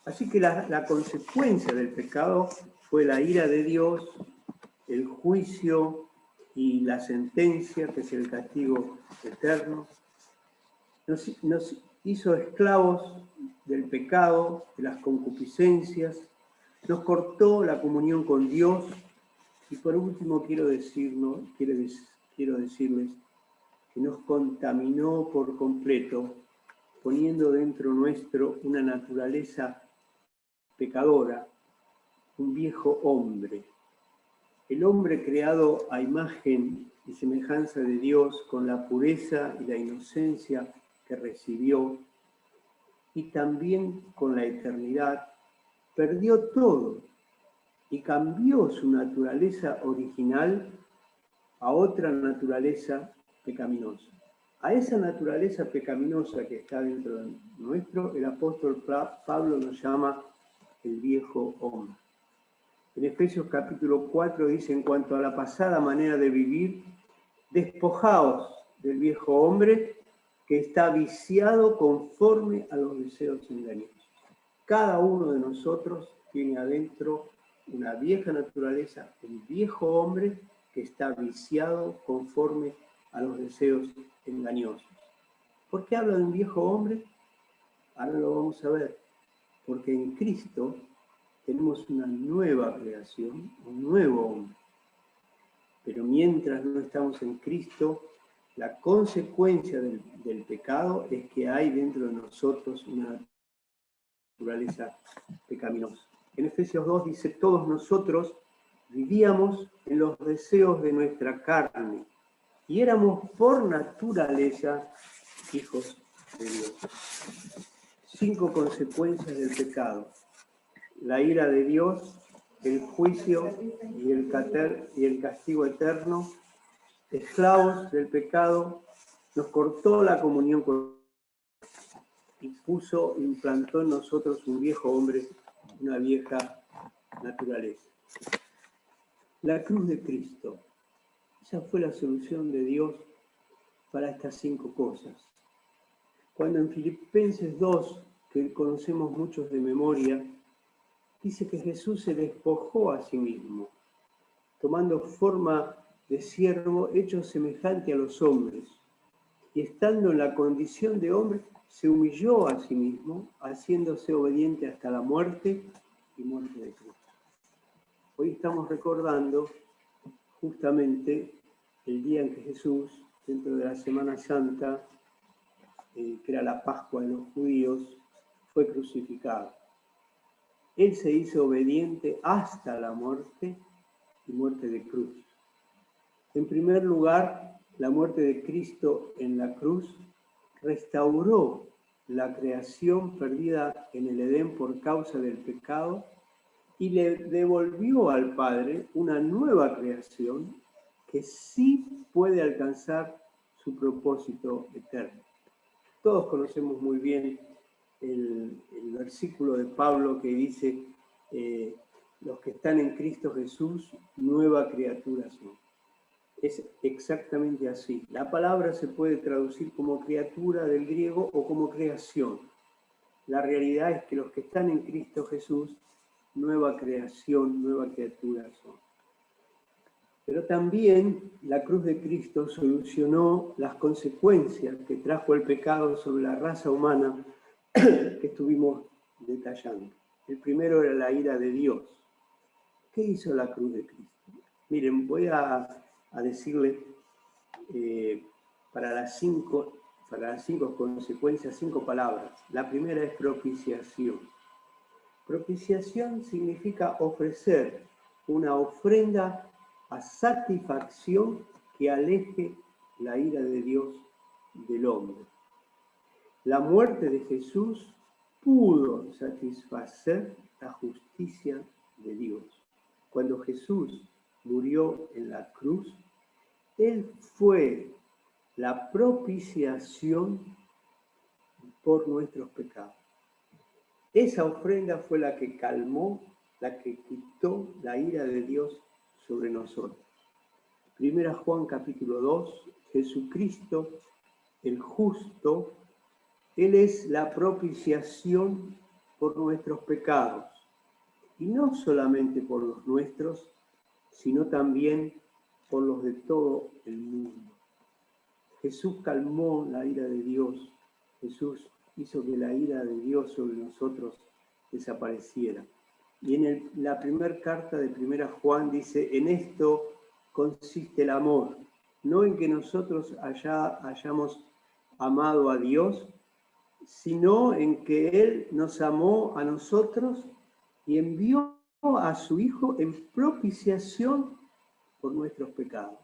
Así que la consecuencia del pecado fue la ira de Dios, el juicio y la sentencia, que es el castigo eterno. Nos hizo esclavos del pecado, de las concupiscencias, nos cortó la comunión con Dios y por último quiero decirles que nos contaminó por completo, poniendo dentro nuestro una naturaleza pecadora, un viejo hombre. El hombre creado a imagen y semejanza de Dios con la pureza y la inocencia que recibió y también con la eternidad, perdió todo y cambió su naturaleza original a otra naturaleza pecaminosa. A esa naturaleza pecaminosa que está dentro de nuestro, el apóstol Pablo nos llama el viejo hombre. En Efesios capítulo 4 dice, en cuanto a la pasada manera de vivir, despojaos del viejo hombre que está viciado conforme a los deseos engañosos. Cada uno de nosotros tiene adentro una vieja naturaleza, un viejo hombre que está viciado conforme a los deseos engañosos. ¿Por qué habla de un viejo hombre? Ahora lo vamos a ver. Porque en Cristo tenemos una nueva creación, un nuevo hombre. Pero mientras no estamos en Cristo, la consecuencia del pecado es que hay dentro de nosotros una naturaleza pecaminosa. En Efesios 2 dice, todos nosotros vivíamos en los deseos de nuestra carne y éramos por naturaleza hijos de Dios. 5 consecuencias del pecado: la ira de Dios, el juicio y el castigo eterno, esclavos del pecado, nos cortó la comunión con y implantó en nosotros un viejo hombre, una vieja naturaleza. La cruz de Cristo, esa fue la solución de Dios para estas 5 cosas. Cuando en Filipenses 2, que conocemos muchos de memoria, dice que Jesús se despojó a sí mismo, tomando forma de siervo hecho semejante a los hombres, y estando en la condición de hombre, se humilló a sí mismo, haciéndose obediente hasta la muerte y muerte de cruz. Hoy estamos recordando justamente el día en que Jesús, dentro de la Semana Santa, que era la Pascua de los judíos, fue crucificado. Él se hizo obediente hasta la muerte y muerte de cruz. En primer lugar, la muerte de Cristo en la cruz restauró la creación perdida en el Edén por causa del pecado y le devolvió al Padre una nueva creación que sí puede alcanzar su propósito eterno. Todos conocemos muy bien el versículo de Pablo que dice, los que están en Cristo Jesús, nueva criatura son. Es exactamente así. La palabra se puede traducir como criatura del griego o como creación. La realidad es que los que están en Cristo Jesús, nueva creación, nueva criatura son. Pero también la cruz de Cristo solucionó las consecuencias que trajo el pecado sobre la raza humana que estuvimos detallando. El primero era la ira de Dios. ¿Qué hizo la cruz de Cristo? Miren, voy a decirle para las 5 consecuencias, 5 palabras. La primera es propiciación. Propiciación significa ofrecer una ofrenda a satisfacción que aleje la ira de Dios del hombre. La muerte de Jesús pudo satisfacer la justicia de Dios. cuando Jesús murió en la cruz, Él fue la propiciación por nuestros pecados. Esa ofrenda fue la que calmó, la que quitó la ira de Dios sobre nosotros. Primera Juan capítulo 2, Jesucristo, el justo, Él es la propiciación por nuestros pecados. Y no solamente por los nuestros, sino también por los de todo el mundo. Jesús calmó la ira de Dios. Jesús hizo que la ira de Dios sobre nosotros desapareciera. Y en la primera carta de Primera Juan dice, en esto consiste el amor, no en que nosotros hayamos amado a Dios, sino en que Él nos amó a nosotros y envió a su Hijo en propiciación por nuestros pecados.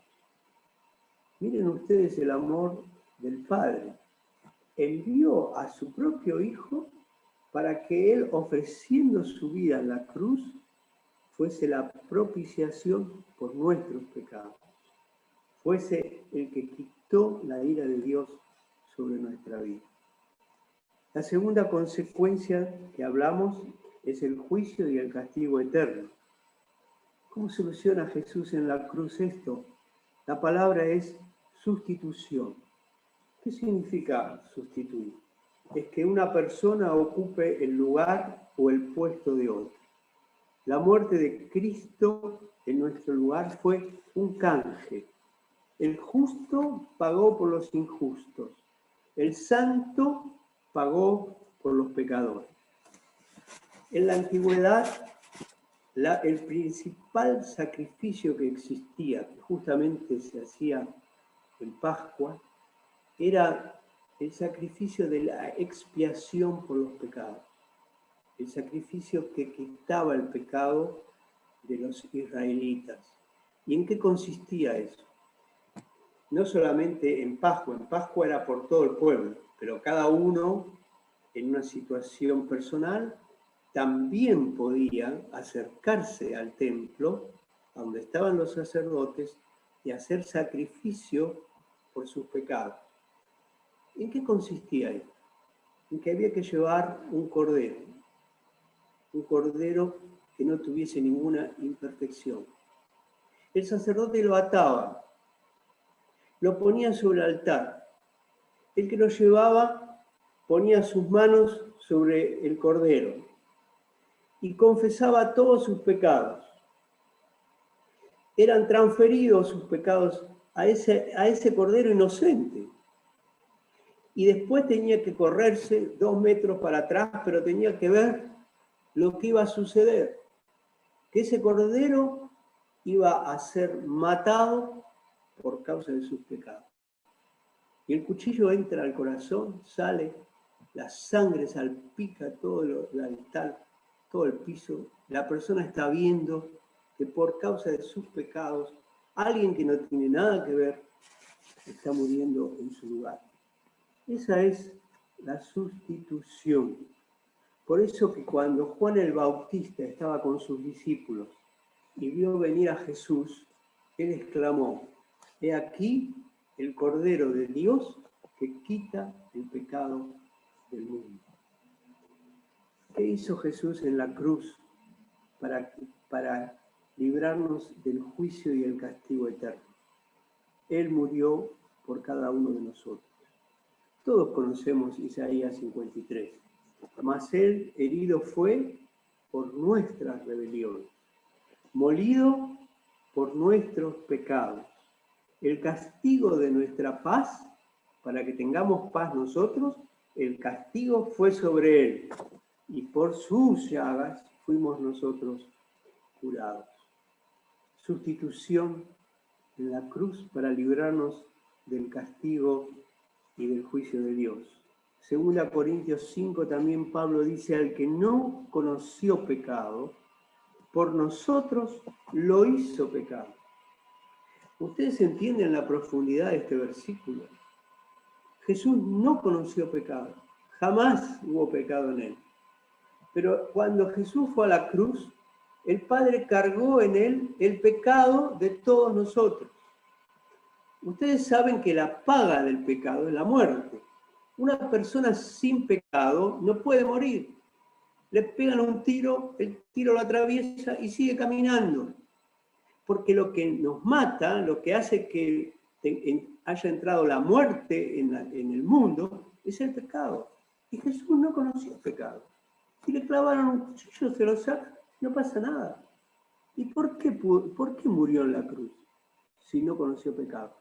Miren ustedes el amor del Padre. Envió a su propio Hijo para que Él, ofreciendo su vida en la cruz, fuese la propiciación por nuestros pecados. Fuese el que quitó la ira de Dios sobre nuestra vida. La segunda consecuencia que hablamos es el juicio y el castigo eterno. ¿Cómo soluciona Jesús en la cruz esto? La palabra es sustitución. ¿Qué significa sustituir? Es que una persona ocupe el lugar o el puesto de otro. La muerte de Cristo en nuestro lugar fue un canje. El justo pagó por los injustos. El santo pagó por los pecadores. En la antigüedad, el principal sacrificio que existía, que justamente se hacía en Pascua, era el sacrificio de la expiación por los pecados. El sacrificio que quitaba el pecado de los israelitas. ¿Y en qué consistía eso? No solamente en Pascua era por todo el pueblo, pero cada uno en una situación personal también podía acercarse al templo, donde estaban los sacerdotes, y hacer sacrificio por sus pecados. ¿En qué consistía esto? En que había que llevar un cordero que no tuviese ninguna imperfección. El sacerdote lo ataba, lo ponía sobre el altar. El que lo llevaba ponía sus manos sobre el cordero y confesaba todos sus pecados. Eran transferidos sus pecados a ese cordero inocente. Y después tenía que correrse 2 metros para atrás, pero tenía que ver lo que iba a suceder. Que ese cordero iba a ser matado por causa de sus pecados. Y el cuchillo entra al corazón, sale, la sangre salpica todo el altar, todo el piso. La persona está viendo que por causa de sus pecados, alguien que no tiene nada que ver está muriendo en su lugar. Esa es la sustitución. Por eso que cuando Juan el Bautista estaba con sus discípulos y vio venir a Jesús, él exclamó, he aquí el Cordero de Dios que quita el pecado del mundo. ¿Qué hizo Jesús en la cruz para librarnos del juicio y el castigo eterno? Él murió por cada uno de nosotros. Todos conocemos Isaías 53. Mas él herido fue por nuestras rebeliones, molido por nuestros pecados. El castigo de nuestra paz, para que tengamos paz nosotros, el castigo fue sobre él. Y por sus llagas fuimos nosotros curados. Sustitución en la cruz para librarnos del castigo y del juicio de Dios. Según Corintios 5 también Pablo dice, al que no conoció pecado, por nosotros lo hizo pecado. ¿Ustedes entienden la profundidad de este versículo? Jesús no conoció pecado, jamás hubo pecado en él. Pero cuando Jesús fue a la cruz, El Padre cargó en él el pecado de todos nosotros. Ustedes saben que la paga del pecado es la muerte. Una persona sin pecado no puede morir. Le pegan un tiro, el tiro lo atraviesa y sigue caminando. Porque lo que nos mata, lo que hace que haya entrado la muerte en el mundo, es el pecado. Y Jesús no conoció el pecado. Si le clavaron un cuchillo, se lo saca, no pasa nada. ¿Y por qué murió en la cruz si no conoció pecado?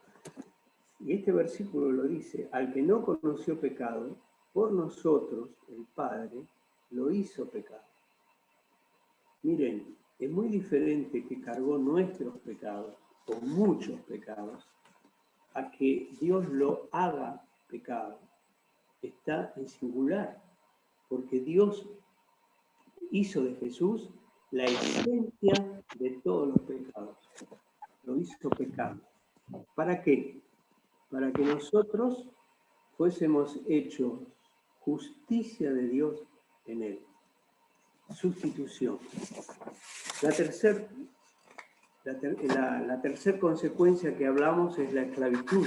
Y este versículo lo dice: al que no conoció pecado, por nosotros, el Padre, lo hizo pecado. Miren, es muy diferente que cargó nuestros pecados, o muchos pecados, a que Dios lo haga pecado. Está en singular, porque Dios hizo de Jesús la esencia de todos los pecados. Lo hizo pecado. ¿Para qué? Para que nosotros fuésemos hechos justicia de Dios en él. Sustitución. La tercera consecuencia que hablamos es la esclavitud,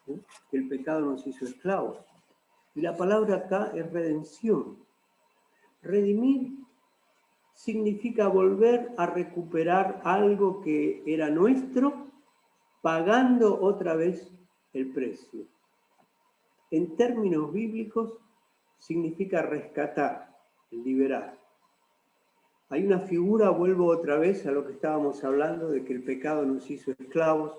¿sí? Que el pecado nos hizo esclavos. Y la palabra acá es redención. Redimir significa volver a recuperar algo que era nuestro, pagando otra vez el precio. En términos bíblicos, significa rescatar, liberar. Hay una figura, vuelvo otra vez a lo que estábamos hablando, de que el pecado nos hizo esclavos.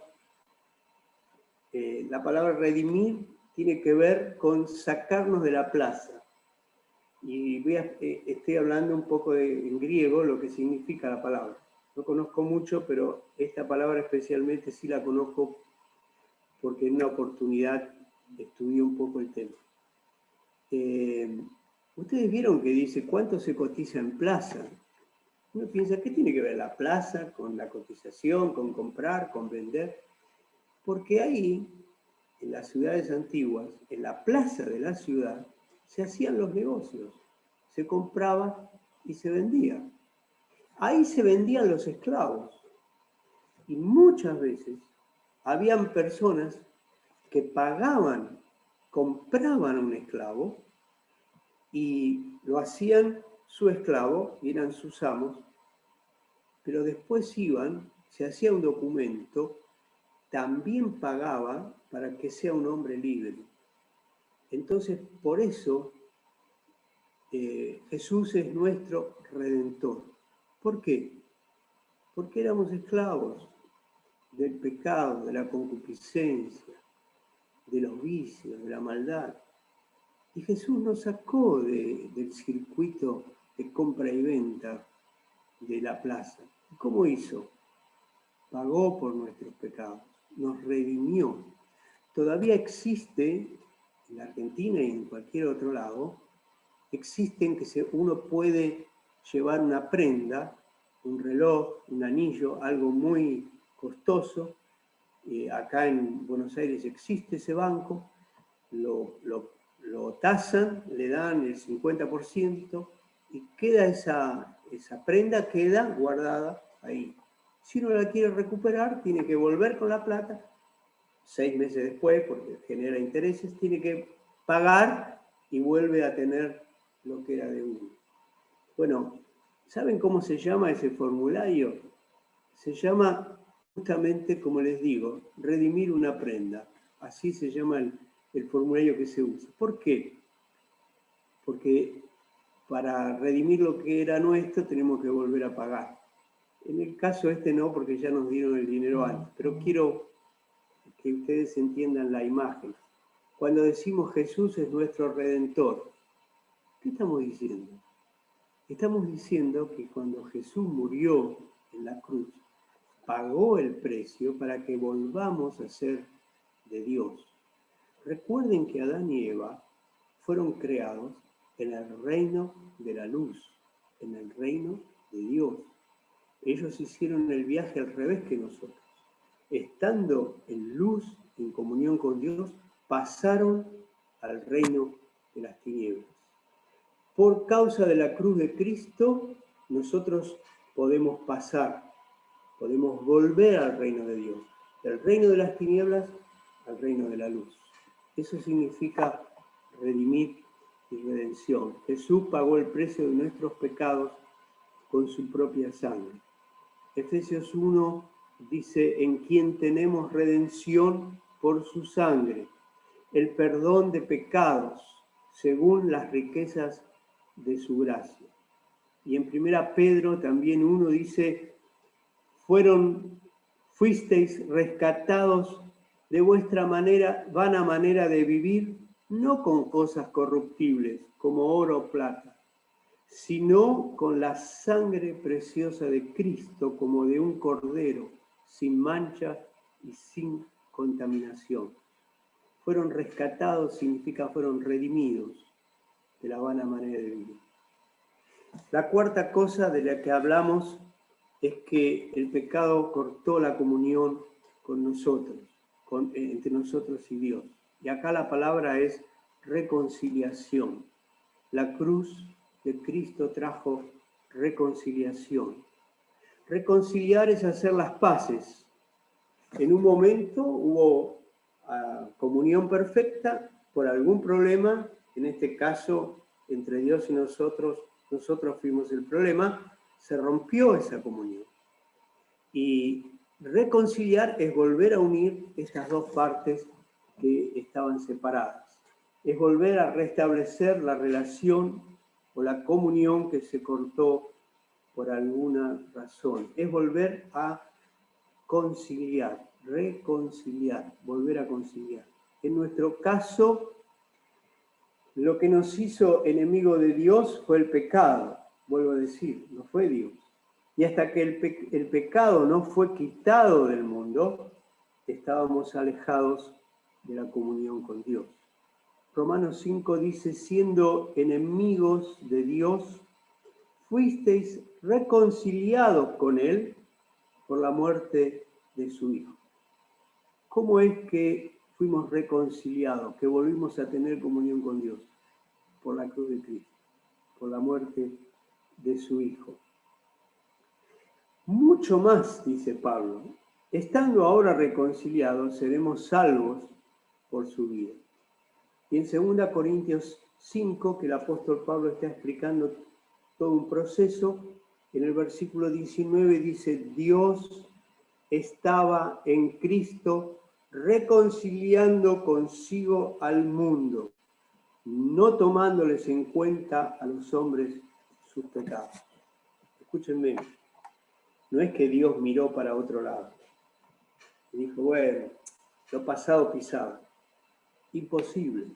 La palabra redimir tiene que ver con sacarnos de la plaza. Y estoy hablando un poco en griego lo que significa la palabra. No conozco mucho, pero esta palabra especialmente sí la conozco porque en una oportunidad estudié un poco el tema. Ustedes vieron que dice cuánto se cotiza en plaza. Uno piensa, ¿qué tiene que ver la plaza con la cotización, con comprar, con vender? Porque ahí, en las ciudades antiguas, en la plaza de la ciudad, se hacían los negocios. Se compraba y se vendía. Ahí se vendían los esclavos. Y muchas veces habían personas que pagaban, compraban un esclavo y lo hacían su esclavo, y eran sus amos, pero después iban, se hacía un documento, también pagaba para que sea un hombre libre. Entonces, por eso, Jesús es nuestro Redentor. ¿Por qué? Porque éramos esclavos del pecado, de la concupiscencia, de los vicios, de la maldad. Y Jesús nos sacó del circuito de compra y venta de la plaza. ¿Cómo hizo? Pagó por nuestros pecados, nos redimió. Todavía existe, en la Argentina y en cualquier otro lado, existen que uno puede llevar una prenda, un reloj, un anillo, algo muy costoso. Acá en Buenos Aires existe ese banco, lo tasan, le dan el 50% y queda esa prenda queda guardada ahí. Si uno la quiere recuperar, tiene que volver con la plata, 6 meses después, porque genera intereses, tiene que pagar y vuelve a tener lo que era de uno. Bueno, ¿saben cómo se llama ese formulario? Se llama, justamente como les digo, redimir una prenda. Así se llama el formulario que se usa. ¿Por qué? Porque para redimir lo que era nuestro tenemos que volver a pagar. En el caso este no, porque ya nos dieron el dinero antes, pero quiero que ustedes entiendan la imagen. Cuando decimos Jesús es nuestro Redentor, ¿qué estamos diciendo? Estamos diciendo que cuando Jesús murió en la cruz, pagó el precio para que volvamos a ser de Dios. Recuerden que Adán y Eva fueron creados en el reino de la luz, en el reino de Dios. Ellos hicieron el viaje al revés que nosotros. Estando en luz, en comunión con Dios, pasaron al reino de las tinieblas. Por causa de la cruz de Cristo, nosotros podemos pasar, podemos volver al reino de Dios, del reino de las tinieblas al reino de la luz. Eso significa redimir y redención. Jesús pagó el precio de nuestros pecados con su propia sangre. Efesios 1 dice, en quien tenemos redención por su sangre, el perdón de pecados según las riquezas de su gracia. Y en 1 Pedro también 1 dice, fuisteis rescatados de vuestra vana manera de vivir, no con cosas corruptibles como oro o plata, sino con la sangre preciosa de Cristo, como de un cordero, sin mancha y sin contaminación. Fueron rescatados, significa fueron redimidos de la vana manera de vivir. La cuarta cosa de la que hablamos es que el pecado cortó la comunión con nosotros, entre nosotros y Dios. Y acá la palabra es reconciliación. La cruz de Cristo trajo reconciliación. Reconciliar es hacer las paces. En un momento hubo comunión perfecta, por algún problema, en este caso entre Dios y nosotros fuimos el problema, se rompió esa comunión. Y reconciliar es volver a unir estas dos partes que estaban separadas. Es volver a restablecer la relación o la comunión que se cortó por alguna razón. Es volver a conciliar, reconciliar, volver a conciliar. En nuestro caso, lo que nos hizo enemigo de Dios fue el pecado, vuelvo a decir, no fue Dios. Y hasta que el pecado no fue quitado del mundo, estábamos alejados de la comunión con Dios. Romanos 5 dice, siendo enemigos de Dios, fuisteis reconciliados con Él por la muerte de su Hijo. ¿Cómo es que fuimos reconciliados, que volvimos a tener comunión con Dios? Por la cruz de Cristo, por la muerte de su Hijo. Mucho más, dice Pablo, estando ahora reconciliados, seremos salvos por su vida. Y en 2 Corintios 5, que el apóstol Pablo está explicando todo un proceso, en el versículo 19 dice, Dios estaba en Cristo reconciliando consigo al mundo, no tomándoles en cuenta a los hombres sus pecados. Escúchenme, no es que Dios miró para otro lado y dijo, bueno, lo pasado pisado. Imposible.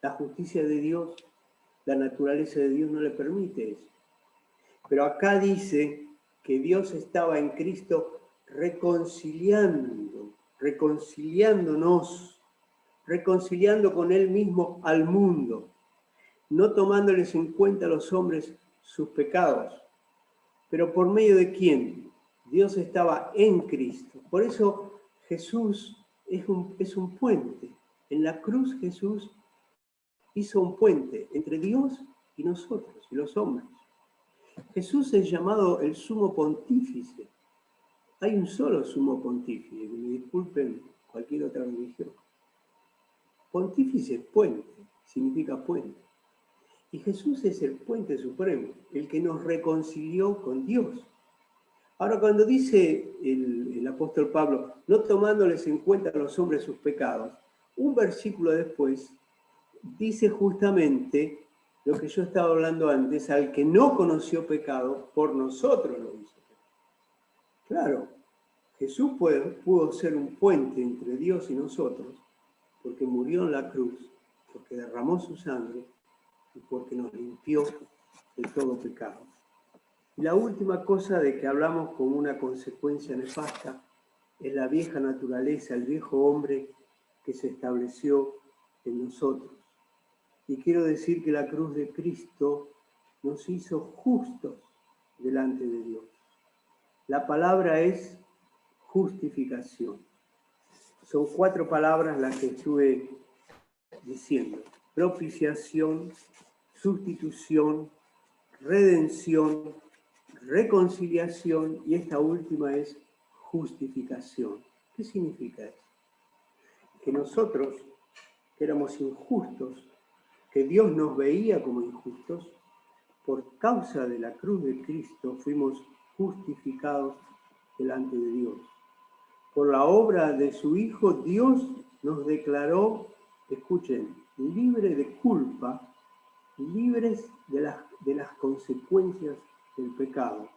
La justicia de Dios, la naturaleza de Dios no le permite eso. Pero acá dice que Dios estaba en Cristo reconciliando con Él mismo al mundo, no tomándoles en cuenta a los hombres sus pecados. Pero ¿por medio de quién? Dios estaba en Cristo. Por eso Jesús es un puente. En la cruz Jesús hizo un puente entre Dios y nosotros, y los hombres. Jesús es llamado el sumo pontífice. Hay un solo sumo pontífice, que me disculpen cualquier otra religión. Pontífice es puente, significa puente. Y Jesús es el puente supremo, el que nos reconcilió con Dios. Ahora, cuando dice el apóstol Pablo, no tomándoles en cuenta a los hombres sus pecados, un versículo después dice justamente lo que yo estaba hablando antes, al que no conoció pecado, por nosotros lo hizo. Claro, Jesús pudo ser un puente entre Dios y nosotros, porque murió en la cruz, porque derramó su sangre y porque nos limpió de todo pecado. Y la última cosa de que hablamos como una consecuencia nefasta es la vieja naturaleza, el viejo hombre que se estableció en nosotros. Y quiero decir que la cruz de Cristo nos hizo justos delante de Dios. La palabra es justificación. Son 4 palabras las que estuve diciendo. Propiciación, sustitución, redención, reconciliación y esta última es justificación. ¿Qué significa eso? Que nosotros, que éramos injustos, que Dios nos veía como injustos, por causa de la cruz de Cristo fuimos justificados delante de Dios. Por la obra de su Hijo, Dios nos declaró, escuchen, libre de culpa, libres de las consecuencias del pecado.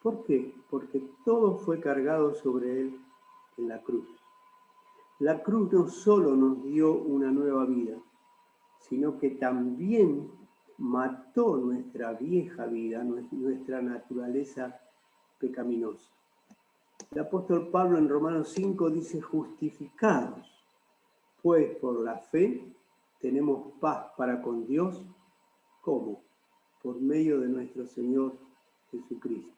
¿Por qué? Porque todo fue cargado sobre él en la cruz. La cruz no solo nos dio una nueva vida, sino que también mató nuestra vieja vida, nuestra naturaleza pecaminosa. El apóstol Pablo en Romanos 5 dice: justificados, pues por la fe tenemos paz para con Dios. ¿Cómo? Por medio de nuestro Señor Jesucristo.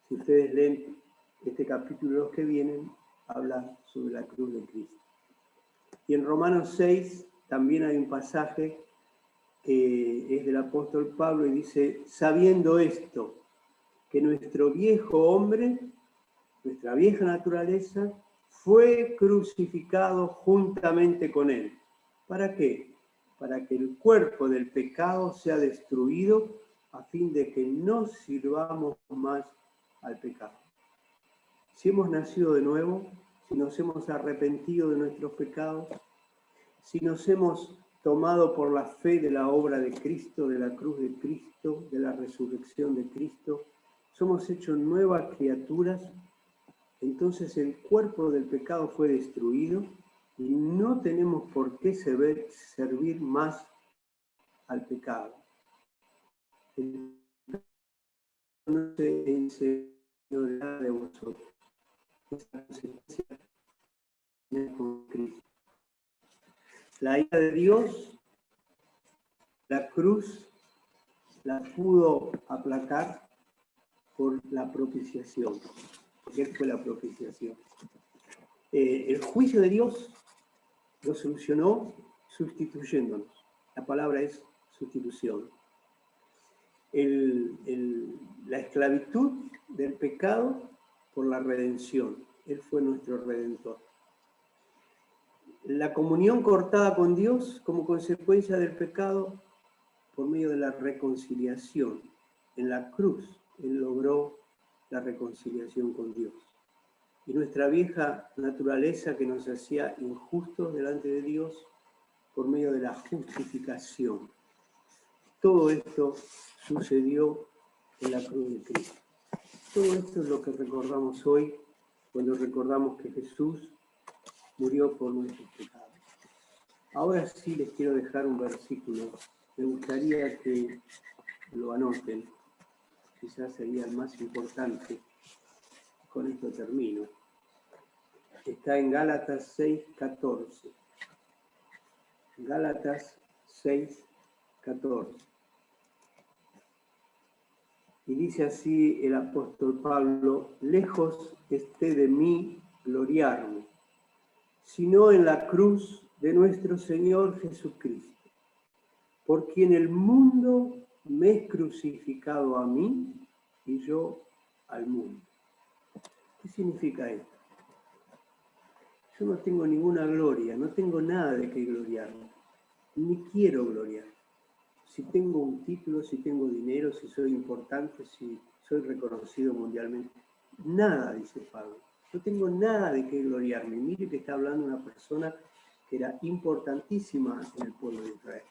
Si ustedes leen este capítulo, los que vienen, habla sobre la cruz de Cristo. Y en Romanos 6 también hay un pasaje que es del apóstol Pablo y dice: sabiendo esto, que nuestro viejo hombre, nuestra vieja naturaleza, fue crucificado juntamente con él. ¿Para qué? Para que el cuerpo del pecado sea destruido, a fin de que no sirvamos más al pecado. Si hemos nacido de nuevo, si nos hemos arrepentido de nuestros pecados, si nos hemos tomado por la fe de la obra de Cristo, de la cruz de Cristo, de la resurrección de Cristo, somos hechos nuevas criaturas, entonces el cuerpo del pecado fue destruido y no tenemos por qué servir más al pecado. El pecado no se enseñoreará de vosotros. Esa consecuencia es con Cristo. La ira de Dios, la cruz, la pudo aplacar por la propiciación, porque Él fue la propiciación. El juicio de Dios lo solucionó sustituyéndonos. La palabra es sustitución. La esclavitud del pecado por la redención. Él fue nuestro redentor. La comunión cortada con Dios como consecuencia del pecado por medio de la reconciliación. En la cruz Él logró la reconciliación con Dios. Y nuestra vieja naturaleza que nos hacía injustos delante de Dios por medio de la justificación. Todo esto sucedió en la cruz de Cristo. Todo esto es lo que recordamos hoy cuando recordamos que Jesús murió por nuestros pecados. Ahora sí les quiero dejar un versículo. Me gustaría que lo anoten. Quizás sería el más importante. Con esto termino. Está en Gálatas 6:14. Gálatas 6:14. Y dice así el apóstol Pablo: lejos esté de mí gloriarme, sino en la cruz de nuestro Señor Jesucristo, por quien el mundo me es crucificado a mí y yo al mundo. ¿Qué significa esto? Yo no tengo ninguna gloria, no tengo nada de qué gloriarme, ni quiero gloriar. Si tengo un título, si tengo dinero, si soy importante, si soy reconocido mundialmente, nada, dice Pablo. No tengo nada de qué gloriarme. Mire que está hablando una persona que era importantísima en el pueblo de Israel.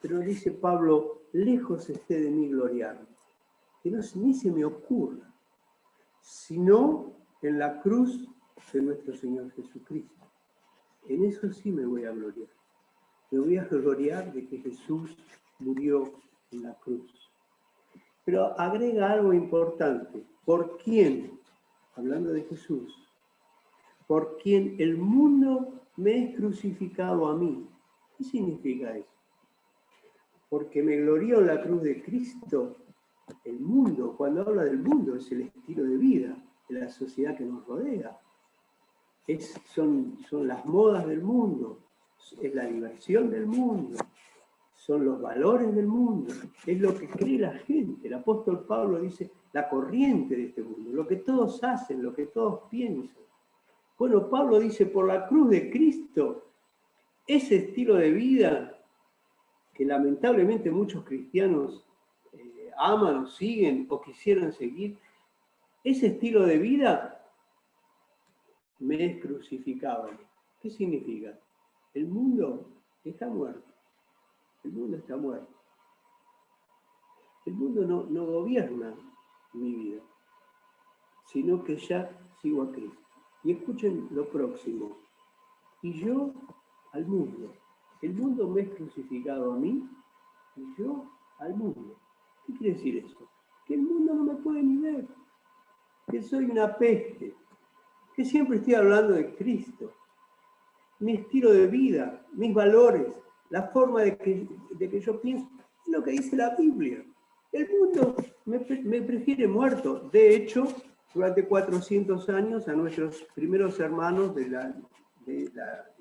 Pero dice Pablo: lejos esté de mí gloriarme, que no, ni se me ocurra, sino en la cruz de nuestro Señor Jesucristo. En eso sí me voy a gloriar. Me voy a gloriar de que Jesús murió en la cruz. Pero agrega algo importante. ¿Por quién? Hablando de Jesús. Por quien el mundo me es crucificado a mí. ¿Qué significa eso? Porque me glorío en la cruz de Cristo. El mundo, cuando habla del mundo, es el estilo de vida de la sociedad que nos rodea. Son las modas del mundo, es la diversión del mundo, son los valores del mundo, es lo que cree la gente. El apóstol Pablo dice la corriente de este mundo, lo que todos hacen, lo que todos piensan. Bueno, Pablo dice, por la cruz de Cristo, ese estilo de vida que lamentablemente muchos cristianos aman o siguen o quisieran seguir, ese estilo de vida me es crucificado. ¿Qué significa? El mundo está muerto. El mundo está muerto. El mundo no gobierna mi vida, sino que ya sigo a Cristo. Y escuchen lo próximo. Y yo al mundo. El mundo me es crucificado a mí y yo al mundo. ¿Qué quiere decir eso? Que el mundo no me puede ni ver. Que soy una peste. Que siempre estoy hablando de Cristo. Mi estilo de vida, mis valores, la forma de que yo pienso, es lo que dice la Biblia. El mundo me prefiere muerto. De hecho, durante 400 años a nuestros primeros hermanos de la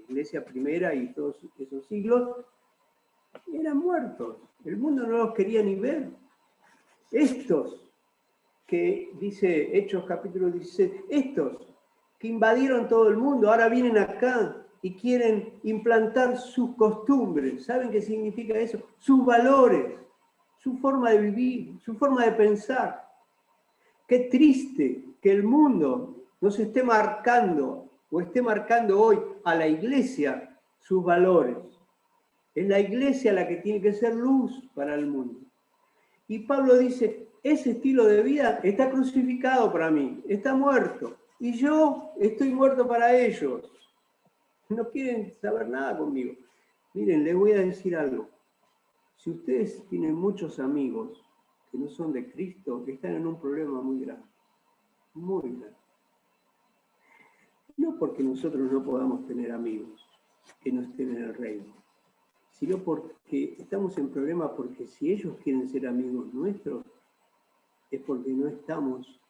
Iglesia primera y todos esos siglos eran muertos. El mundo no los quería ni ver. Estos que dice Hechos capítulo 16, estos que invadieron todo el mundo, ahora vienen acá y quieren implantar sus costumbres. ¿Saben qué significa eso? Sus valores, su forma de vivir, su forma de pensar. Qué triste que el mundo nos esté marcando o esté marcando hoy a la iglesia sus valores. Es la iglesia la que tiene que ser luz para el mundo. Y Pablo dice, ese estilo de vida está crucificado para mí, está muerto. Y yo estoy muerto para ellos. No quieren saber nada conmigo. Miren, les voy a decir algo. Si ustedes tienen muchos amigos que no son de Cristo, están en un problema muy grave. Muy grave. No porque nosotros no podamos tener amigos que no estén en el reino, sino porque estamos en problema porque si ellos quieren ser amigos nuestros, es porque no estamos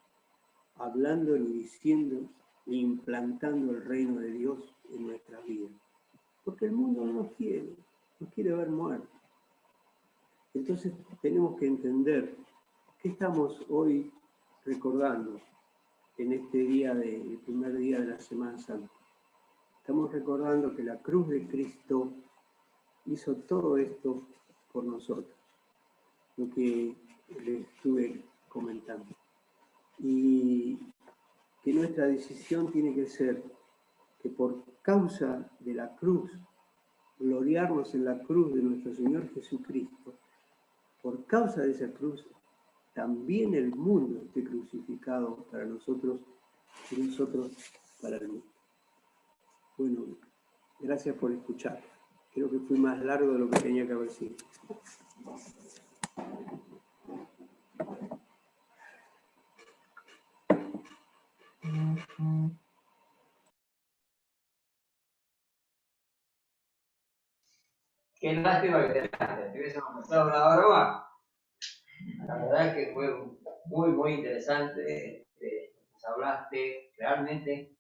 hablando ni diciendo ni implantando el reino de Dios en nuestra vida. Porque el mundo no nos quiere ver muertos. Entonces tenemos que entender qué estamos hoy recordando en este día, el primer día de la Semana Santa. Estamos recordando que la cruz de Cristo hizo todo esto por nosotros, lo que les estuve comentando. Y que nuestra decisión tiene que ser que por causa de la cruz, gloriarnos en la cruz de nuestro Señor Jesucristo, por causa de esa cruz, también el mundo esté crucificado para nosotros y nosotros para el mundo. Bueno, gracias por escuchar. Creo que fui más largo de lo que tenía que haber sido. Qué lástima que te hubiésemos pasado una hora más. La verdad es que fue muy, muy interesante. Nos hablaste, realmente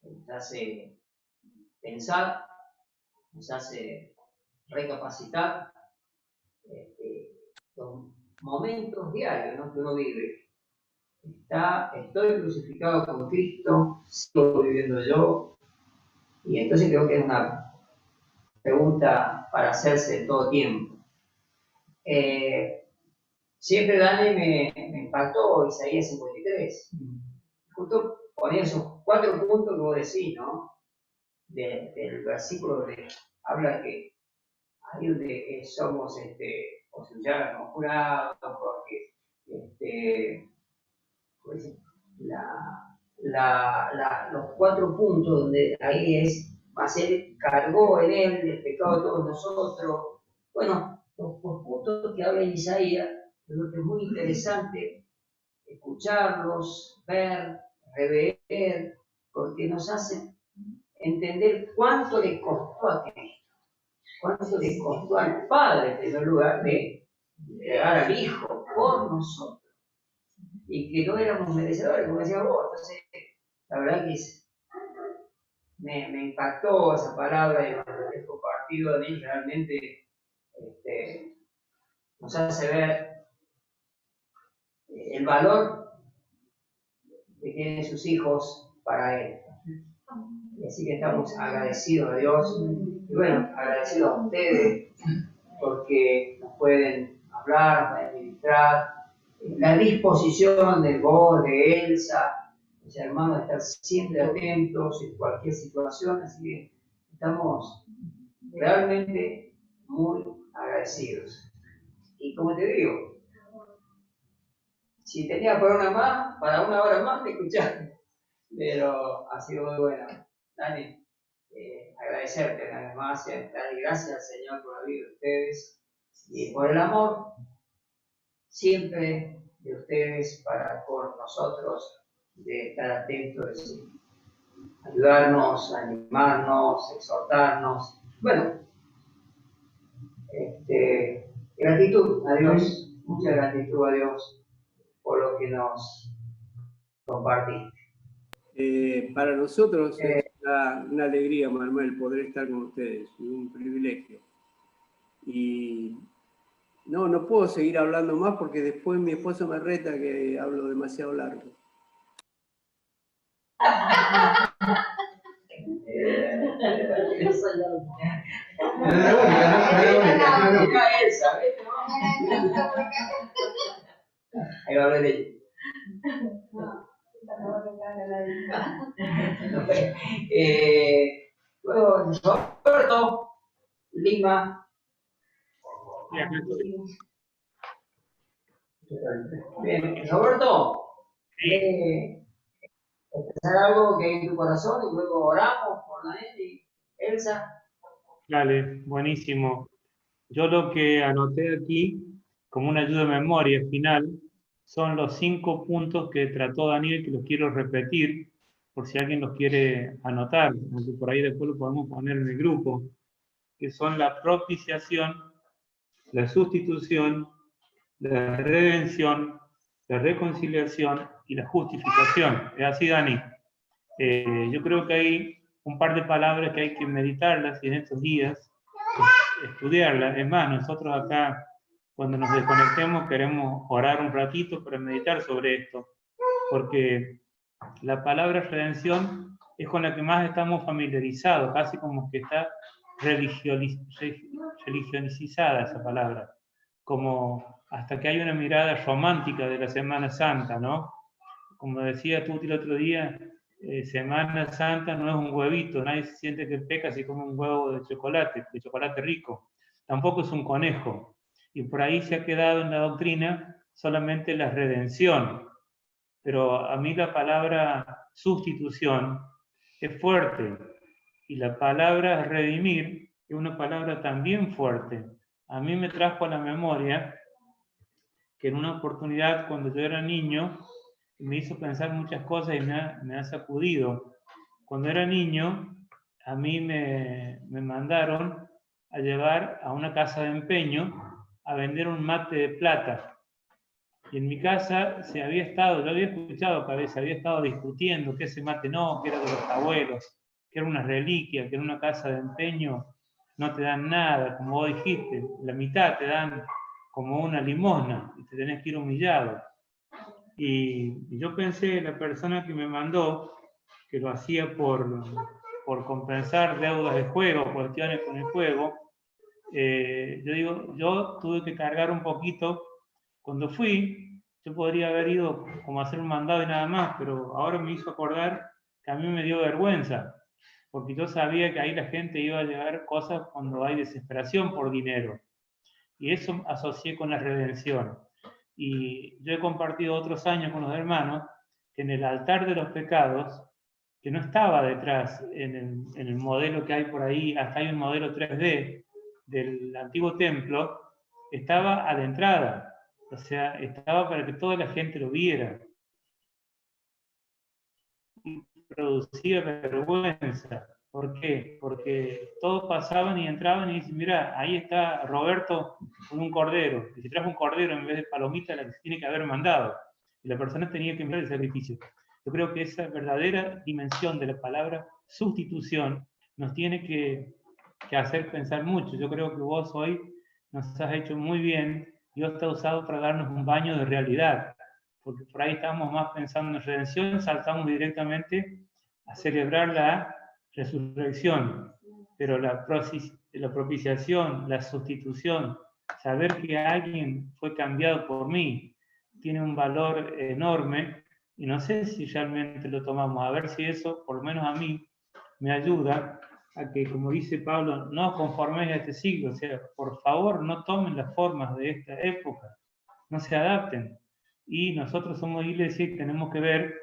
nos hace pensar, nos hace recapacitar los momentos diarios, ¿no?, que uno vive. Estoy crucificado con Cristo, sigo viviendo yo, y entonces creo que es una pregunta para hacerse en todo tiempo. Siempre Dani me impactó Isaías 53. Justo ponía esos 4 puntos que vos decís, ¿no? Del versículo donde habla que ahí donde somos o se llaman conjurados, porque pues, los 4 puntos donde ahí es, más él cargó en él el pecado de todos nosotros. Bueno, los puntos que habla Isaías, creo que es muy interesante escucharlos, ver, rever, porque nos hacen entender cuánto le costó a Cristo, cuánto le costó al Padre, en primer lugar, de entregar al Hijo por nosotros, y que no éramos merecedores, como decías vos. Entonces, la verdad que me impactó esa palabra y lo que he compartido a mí realmente nos hace ver el valor que tienen sus hijos para Él. Y así que estamos agradecidos a Dios, y bueno, agradecidos a ustedes, porque nos pueden hablar, pueden ministrar, la disposición de vos, de Elsa, los hermanos, de estar siempre atentos en cualquier situación, así que estamos realmente muy agradecidos. Y como te digo, si tenía para una hora más, me escuchaste, pero ha sido muy bueno. Dani, agradecerte una vez más, darle gracias al Señor por la vida de ustedes y por el amor siempre de ustedes para con nosotros, de estar atentos, de ayudarnos, animarnos, exhortarnos. Bueno, gratitud a Dios, mucha gratitud a Dios por lo que nos compartiste. Para nosotros es una alegría, Manuel, poder estar con ustedes, un privilegio. Y no puedo seguir hablando más porque después mi esposo me reta que hablo demasiado largo. Ahí va a hablar ella. Luego, Roberto, Lima. Bien, Roberto, empezar algo que hay en tu corazón y luego oramos por Daniel y Elsa. Dale, buenísimo. Yo lo que anoté aquí, como una ayuda de memoria final, son los 5 puntos que trató Daniel, que los quiero repetir, por si alguien los quiere anotar, aunque por ahí después lo podemos poner en el grupo, que son la propiciación, la sustitución, la redención, la reconciliación y la justificación. ¿Es así, Dani? Yo creo que hay un par de palabras que hay que meditarlas y en estos días estudiarlas. Es más, nosotros acá, cuando nos desconectemos, queremos orar un ratito para meditar sobre esto, porque la palabra redención es con la que más estamos familiarizados, casi como que está religionizada esa palabra, como hasta que hay una mirada romántica de la Semana Santa, ¿no? Como decía tú el otro día, Semana Santa no es un huevito, nadie se siente que peca si come un huevo de chocolate rico. Tampoco es un conejo. Y por ahí se ha quedado en la doctrina solamente la redención. Pero a mí la palabra sustitución es fuerte. Y la palabra redimir es una palabra también fuerte. A mí me trajo a la memoria que en una oportunidad cuando yo era niño, me hizo pensar muchas cosas y me ha sacudido. Cuando era niño, a mí me mandaron a llevar a una casa de empeño a vender un mate de plata. Y en mi casa yo había escuchado que a veces había estado discutiendo que ese mate no, que era de los abuelos, que era una reliquia, que en una casa de empeño no te dan nada, como vos dijiste, la mitad te dan como una limosna y te tenés que ir humillado. Y yo pensé, la persona que me mandó, que lo hacía por compensar deudas de juego, cuestiones con el juego, yo tuve que cargar un poquito. Cuando fui, yo podría haber ido como a hacer un mandado y nada más, pero ahora me hizo acordar que a mí me dio vergüenza, porque yo sabía que ahí la gente iba a llevar cosas cuando hay desesperación por dinero. Y eso asocié con la redención. Y yo he compartido otros años con los hermanos que en el altar de los pecados, que no estaba detrás en el modelo que hay por ahí, hasta hay un modelo 3D del antiguo templo, estaba a la entrada, o sea, estaba para que toda la gente lo viera. Y producía vergüenza. ¿Por qué? Porque todos pasaban y entraban y dicen, mira, ahí está Roberto con un cordero, y se trajo un cordero en vez de palomita la que se tiene que haber mandado. Y la persona tenía que mirar el sacrificio. Yo creo que esa verdadera dimensión de la palabra sustitución nos tiene que hacer pensar mucho. Yo creo que vos hoy nos has hecho muy bien. Dios te ha usado para darnos un baño de realidad, porque por ahí estamos más pensando en redención, saltamos directamente a celebrar la resurrección, pero la propiciación, la sustitución, saber que alguien fue cambiado por mí, tiene un valor enorme, y no sé si realmente lo tomamos. A ver si eso, por lo menos a mí, me ayuda a que, como dice Pablo, no os conforméis a este siglo. O sea, por favor, no tomen las formas de esta época, no se adapten. Y nosotros somos iglesia y tenemos que ver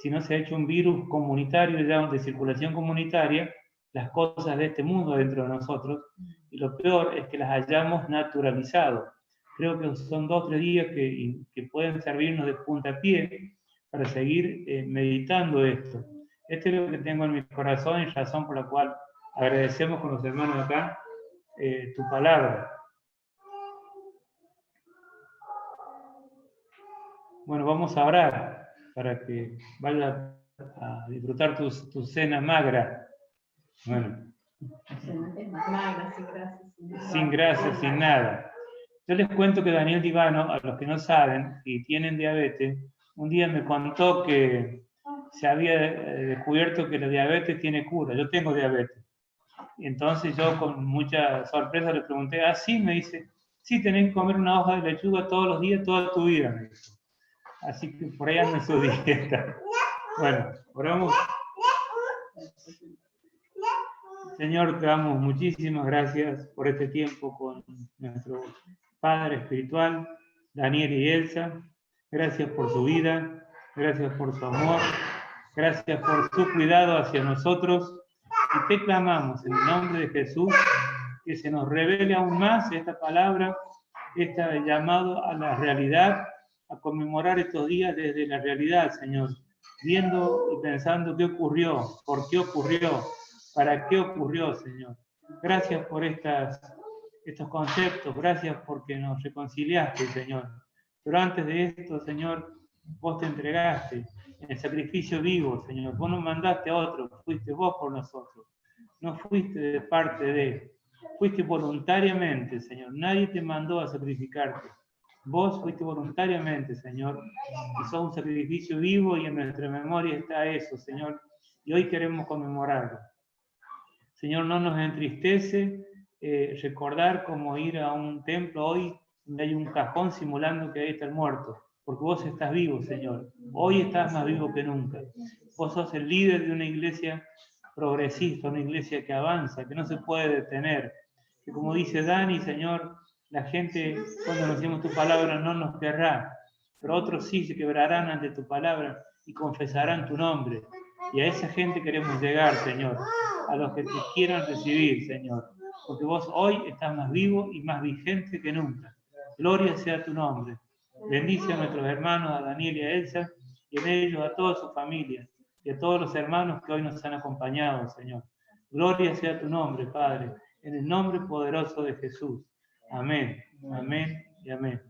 si no se ha hecho un virus comunitario ya de circulación comunitaria, las cosas de este mundo dentro de nosotros, y lo peor es que las hayamos naturalizado. Creo que son 2 o 3 días que pueden servirnos de puntapié para seguir meditando esto. Este es lo que tengo en mi corazón y razón por la cual agradecemos con los hermanos acá tu palabra. Bueno, vamos a orar para que vaya a disfrutar tu cena magra. Bueno, sin grasa, sin nada. Yo les cuento que Daniel Divano, a los que no saben y tienen diabetes, un día me contó que se había descubierto que la diabetes tiene cura. Yo tengo diabetes. Y entonces yo con mucha sorpresa le pregunté, ¿ah, sí? Me dice, sí, tenés que comer una hoja de lechuga todos los días, toda tu vida, me dijo. Así que por ahí anda en su dieta. Bueno, oramos. Señor, te damos muchísimas gracias por este tiempo con nuestro Padre espiritual, Daniel y Elsa. Gracias por su vida, gracias por su amor, gracias por su cuidado hacia nosotros. Y te clamamos en el nombre de Jesús que se nos revele aún más esta palabra, este llamado a la realidad, a conmemorar estos días desde la realidad, Señor, viendo y pensando qué ocurrió, por qué ocurrió, para qué ocurrió, Señor. Gracias por estos conceptos, gracias porque nos reconciliaste, Señor. Pero antes de esto, Señor, vos te entregaste en el sacrificio vivo, Señor. Vos no mandaste a otro, fuiste vos por nosotros. No fuiste de parte de, fuiste voluntariamente, Señor. Nadie te mandó a sacrificarte. Vos fuiste voluntariamente, Señor, y sos un sacrificio vivo y en nuestra memoria está eso, Señor, y hoy queremos conmemorarlo. Señor, no nos entristece recordar cómo ir a un templo hoy donde hay un cajón simulando que ahí está el muerto, porque vos estás vivo, Señor. Hoy estás más vivo que nunca. Vos sos el líder de una iglesia progresista, una iglesia que avanza, que no se puede detener, que como dice Dani, Señor, la gente, cuando anunciamos tu palabra, no nos querrá, pero otros sí se quebrarán ante tu palabra y confesarán tu nombre. Y a esa gente queremos llegar, Señor, a los que te quieran recibir, Señor, porque vos hoy estás más vivo y más vigente que nunca. Gloria sea tu nombre. Bendice a nuestros hermanos, a Daniel y a Elsa, y en ellos a toda su familia, y a todos los hermanos que hoy nos han acompañado, Señor. Gloria sea tu nombre, Padre, en el nombre poderoso de Jesús. Amén, amén y amén.